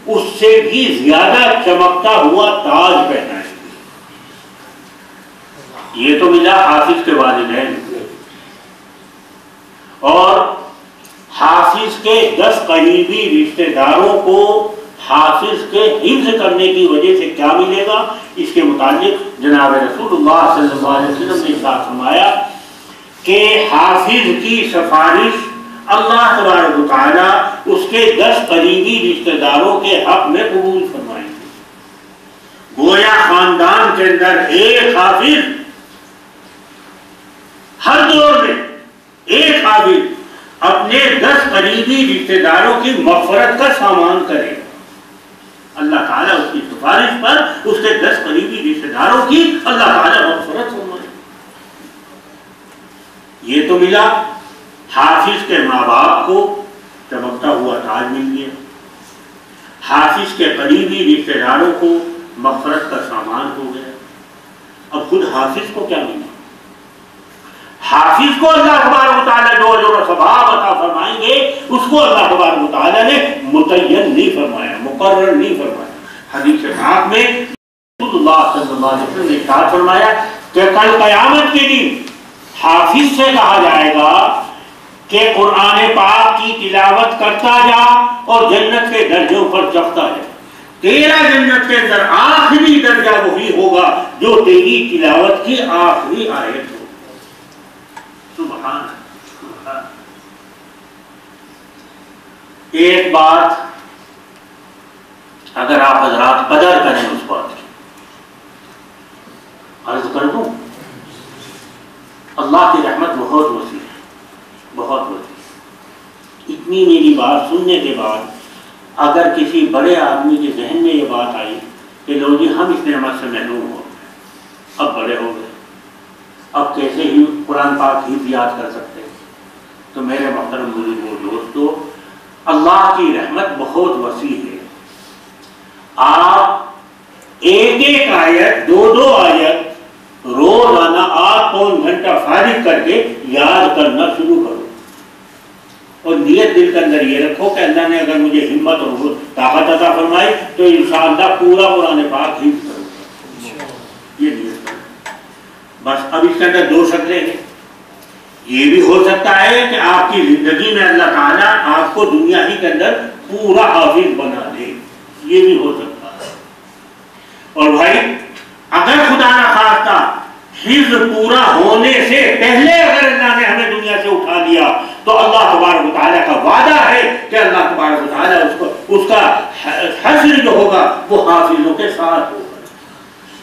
اس سے بھی زیادہ چمکتا ہوا تاج پہنائے۔ یہ تو ملا حافظ کے والدین، اور حافظ کے 10 قریبی رشتہ داروں کو حافظ کے حفظ کرنے کی وجہ سے کیا ملے گا، اس کے متعلق جناب رسول اللہ صلی اللہ علیہ وسلم نے ارشاد فرمایا کہ حافظ کی سفارش اللہ تبارک و تعالیٰ اس کے 10 قریبی رشتہ داروں کے حق میں قبول فرمائیں گے۔ گویا خاندان کے اندر ایک حافظ، ہر دور میں ایک حافظ اپنے 10 قریبی رشتہ داروں کی مغفرت کا سامان کرے، اللہ تعالیٰ اس کی سفارش پر اس کے 10 قریبی رشتہ داروں کی اللہ تعالیٰ مغفرت فرمائے۔ یہ تو ملا حافظ کے ماں باپ کو چمکتا ہوا تاج مل گیا، حافظ کے قریبی رشتہ داروں کو مغفرت کا سامان ہو گیا۔ اب خود حافظ کو کیا ملا؟ حافظ کو اللہ تبارک و تعالیٰ جو ثواب عطا فرمائیں گے اس کو اللہ تبارک و تعالیٰ نے متعین نہیں فرمایا، مقرر نہیں فرمایا۔ حدیث پاک میں رسول اللہ صلی اللہ علیہ وسلم نے ارشاد فرمایا کہ کل قیامت کے دن حافظ سے کہا جائے گا کہ قرآن پاک کی تلاوت کرتا جا اور جنت کے درجوں پر چڑھتا جا، تیرا جنت کے اندر آخری درجہ وہی ہوگا جو تیری تلاوت کی آخری آیت ہو۔ سبحان اللہ۔ ایک بات اگر آپ حضرات قدر کریں اس بات کی، عرض کر دوں، اللہ کی رحمت بہت وسیع ہے، بہت وسیع۔ اتنی میری بات سننے کے بعد اگر کسی بڑے آدمی کے ذہن میں یہ بات آئی کہ لو جی ہم اس نعمت سے محروم ہو گئے، اب بڑے ہو گئے، اب کیسے ہی قرآن پاک ہی یاد کر سکتے ہیں، تو میرے محترم بزرگوں دوستو، اللہ کی رحمت بہت وسیع ہے۔ آپ ایک ایک آیت، 2 آیت روزانہ 8-9 گھنٹہ فارغ کر کے یاد کرنا شروع کرو، اور نیت دل کے اندر یہ رکھو کہ اللہ نے اگر مجھے ہمت اور طاقت عطا فرمائی تو انشاءاللہ پورا قرآن پاک حفظ کروں گا، یہ نیت کرو۔ بس اب اس کے اندر 2 شکلیں ہیں۔ یہ بھی ہو سکتا ہے کہ آپ کی زندگی میں اللہ تعالیٰ آپ کو دنیا ہی کے اندر پورا حافظ بنا دے، یہ بھی ہو سکتا ہے۔ اور بھائی اگر خدا نخواستہ حفظ عمر پورا ہونے سے پہلے اگر اللہ نے ہمیں دنیا سے اٹھا لیا تو اللہ تبارک و تعالیٰ کا وعدہ ہے کہ اللہ تبارک و تعالیٰ اس کا حشر جو ہوگا وہ حافظوں کے ساتھ ہوگا،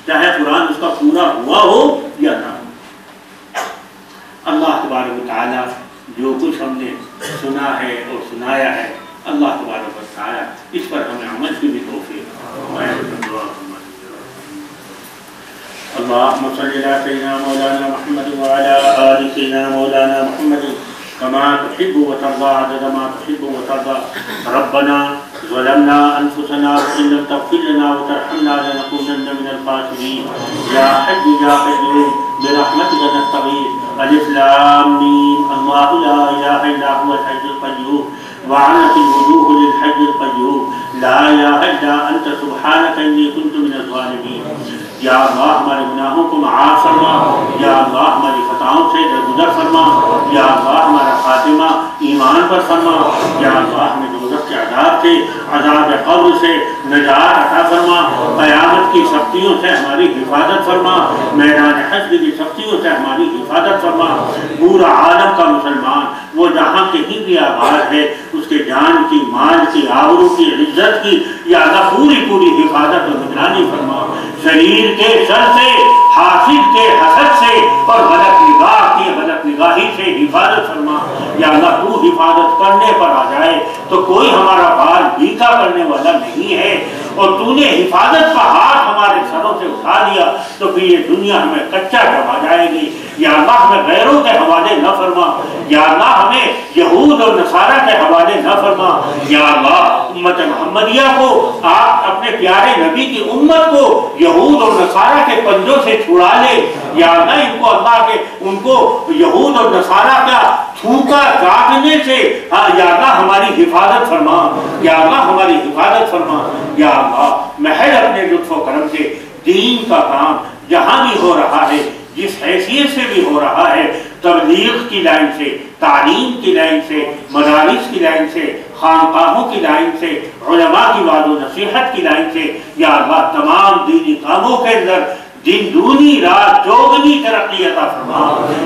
چاہے قرآن اس کا پورا ہوا ہو یا نہ ہو۔ اللہ تبارک و تعالیٰ جو کچھ ہم نے سنا ہے اور سنایا ہے، اللہ تبارک و تعالیٰ اس پر ہمیں عمل کی بھی توفیق۔ اللهم صل على سيدنا مولانا محمد وعلى آل سيدنا مولانا محمد كما تحب وترضى عدد ما تحب وترضى. ربنا ظلمنا أنفسنا وإن لم تغفر لنا وترحمنا لنكونن من الخاسرين. يا حي يا قيوم برحمتك نستغيث. ألف لام ميم. الله لا إله إلا هو الحي القيوم وعنت الوجوه للحي القيوم لا إله إلا أنت سبحانك إني كنت من الظالمين. یا اللہ ہمارے گناہوں کو معاف فرما، یا اللہ ہماری خطاؤں سے درگزر فرما، یا اللہ ہمارا خاتمہ ایمان پر فرما، یا اللہ ہمیں دوزخ کے عذاب سے، عذاب قبر سے نجات عطا فرما، قیامت کی سختیوں سے ہماری حفاظت فرما، میدان حشر کی سختیوں سے ہماری حفاظت فرما۔ پورا عالم کا مسلمان وہ جہاں کہیں بھی آباد ہے اس کے جان کی، مال کی، آبرو کی، عزت کی یا اللہ پوری حفاظت و نگرانی فرما۔ شریر کے شر سے، حاسد کے حسد سے اور غلط نگاہ کی غلط نگاہی سے حفاظت فرما۔ یا اللہ تو حفاظت کرنے پر آ جائے تو کوئی ہمارا بال بھیکا کرنے والا نہیں ہے، اور تو نے حفاظت کا ہاتھ ہمارے سروں سے اٹھا لیا تو پھر یہ دنیا ہمیں کچا کروا جائے گی۔ یا اللہ ہمیں غیروں کے حوالے نہ فرما، یا اللہ ہمیں یہود اور نصارہ کے حوالے نہ فرما۔ یا اللہ امت محمدیہ کو، آپ اپنے پیارے نبی کی امت کو یہود اور نصارہ کے پنجوں سے چھڑا لے۔ یا اللہ ان کو، اللہ کے ان کو یہود اور نصارہ کا تھوکا چاٹنے سے یا اللہ ہماری حفاظت فرما، یا اللہ ہماری حفاظت فرما۔ یا اللہ محض اپنے لطف و کرم سے دین کا کام جہاں بھی ہو رہا ہے، جس حیثیت سے بھی ہو رہا ہے، تبلیغ کی لائن سے، تعلیم کی لائن سے، مدارس کی لائن سے، خانقاہوں کی لائن سے، علماء کی وعظ و نصیحت کی لائن سے، یا اللہ تمام دینی کاموں کے اندر دن دونی رات چوگنی ترقی عطا فرما۔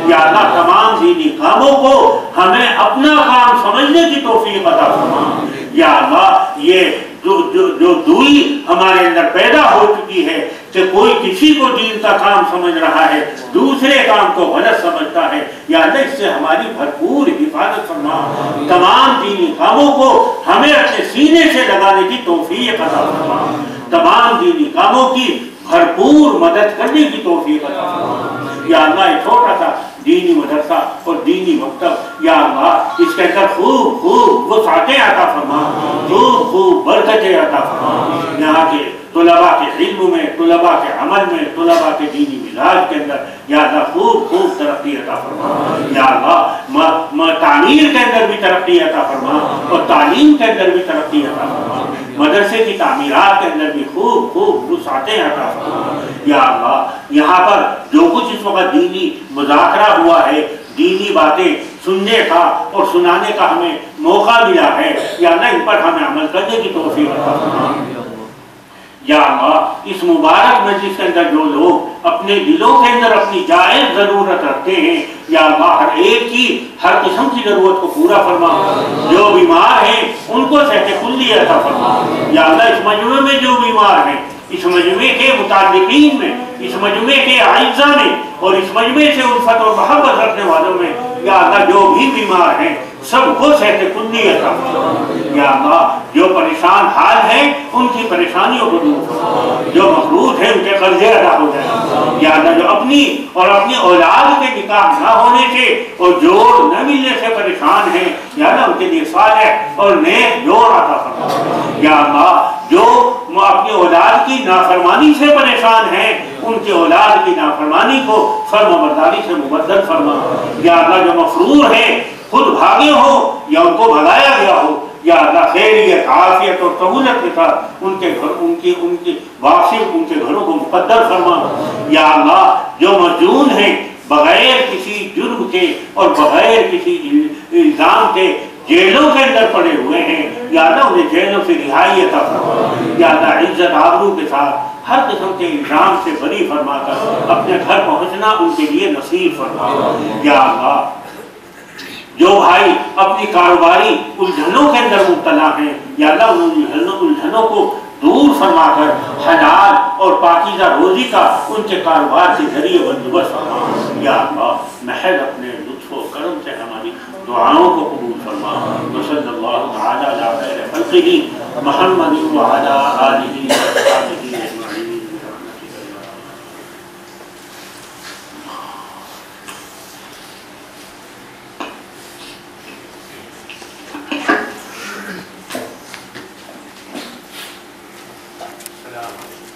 یا اللہ تمام دینی کاموں کو ہمیں اپنا کام سمجھنے کی توفیق عطا فرما۔ یا اللہ یہ جو دوئی ہمارے اندر پیدا ہو چکی ہے کہ کوئی کسی کو دین کا کام سمجھ رہا ہے، دوسرے کام کو غلط سمجھتا ہے، یا اللہ اس سے ہماری بھرپور حفاظت فرما۔ تمام دینی کاموں کو ہمیں اپنے سینے سے لگانے کی توفیق عطا فرما، تمام دینی کاموں کی بھرپور مدد کرنے کی توفیق عطا فرما۔ یا اللہ ایک چھوٹا سا دینی مدرسہ اور دینی مکتب، یا اللہ اس کے اندر خوب وسعتیں عطا فرما، خوب برکتیں عطا فرما۔ یہاں کے طلباء کے علم میں، طلباء کے عمل میں، طلباء کے دینی مزاج کے اندر یا اللہ خوب ترقی عطا فرما۔ یا اللہ تعمیر کے اندر بھی ترقی عطا فرما اور تعلیم کے اندر بھی ترقی عطا فرما، مدرسے کی تعمیرات کے اندر بھی خوب وسعتیں عطا فرما۔ یا اللہ یہاں پر جو کچھ اس وقت دینی مذاکرہ ہوا ہے، دینی باتیں سننے کا اور سنانے کا ہمیں موقع ملا ہے، یا اللہ ان پر ہمیں عمل کرنے کی توفیق عطا فرما۔ یا اللہ اس مبارک مجلس کے اندر جو لوگ اپنے دلوں کے اندر اپنی جائز ضرورت رکھتے ہیں، یا اللہ ہر ایک کی ہر قسم کی ضرورت کو پورا فرما۔ جو بیمار ہیں ان کو صحت کلی عطا فرما۔ یا اللہ اس مجمع میں جو بیمار ہیں، اس مجمع کے متعلقین میں، اس مجمع کے اعزاء میں اور اس مجمع سے الفت اور محبت رکھنے والوں میں، یا اللہ جو بھی بیمار ہیں سب کو صحت کلی عطا فرما۔ یا اللہ جو پریشان حال ہیں ان کی پریشانیوں کو دور فرما، جو مقروض ہیں ان کے قرضے ادا ہو جائیں۔ یا اللہ جو اپنی اور اپنی اولاد کے نکاح نہ ہونے سے اور جوڑ نہ ملنے سے پریشان ہیں، یا اللہ ان کے لیے صالح اور نیک جوڑ عطا فرما۔ یا اللہ جو اپنی اولاد کی نافرمانی سے پریشان ہیں ان کی اولاد کی نافرمانی کو فرمانبرداری سے مبدل فرما۔ یا اللہ جو مفرور ہیں، خود بھاگے ہو یا ان کو بھگایا گیا ہو، یا اللہ خیریت، عافیت اور سہولت کے ساتھ ان کے واصف ان کے گھروں کو مقدر فرما۔ یا اللہ جو مسجون ہیں بغیر کسی جرم کے اور بغیر کسی الزام کے جیلوں کے اندر پڑے ہوئے ہیں، یا اللہ انہیں جیلوں سے رہائی عطا فرما۔ یا اللہ عزت آبرو کے ساتھ ہر قسم کے الزام سے بری فرما کر اپنے گھر پہنچنا ان کے لیے نصیب فرما۔ یا اللہ جو بھائی اپنی کاروباری الجھنوں کے اندر مبتلا ہیں، یا اللہ ان الجھنوں کو دور فرما کر حلال اور پاکیزہ روزی کا ان کے کاروبار کے ذریعے بندوبست فرما۔ یا اللہ محض اپنے لطف و کرم سے ہماری دعاؤں کو قبول فرما۔ وصلی اللہ تعالی علی خیر خلقہ محمد وعلی آلہ وصحبہ اجمعین۔ السلام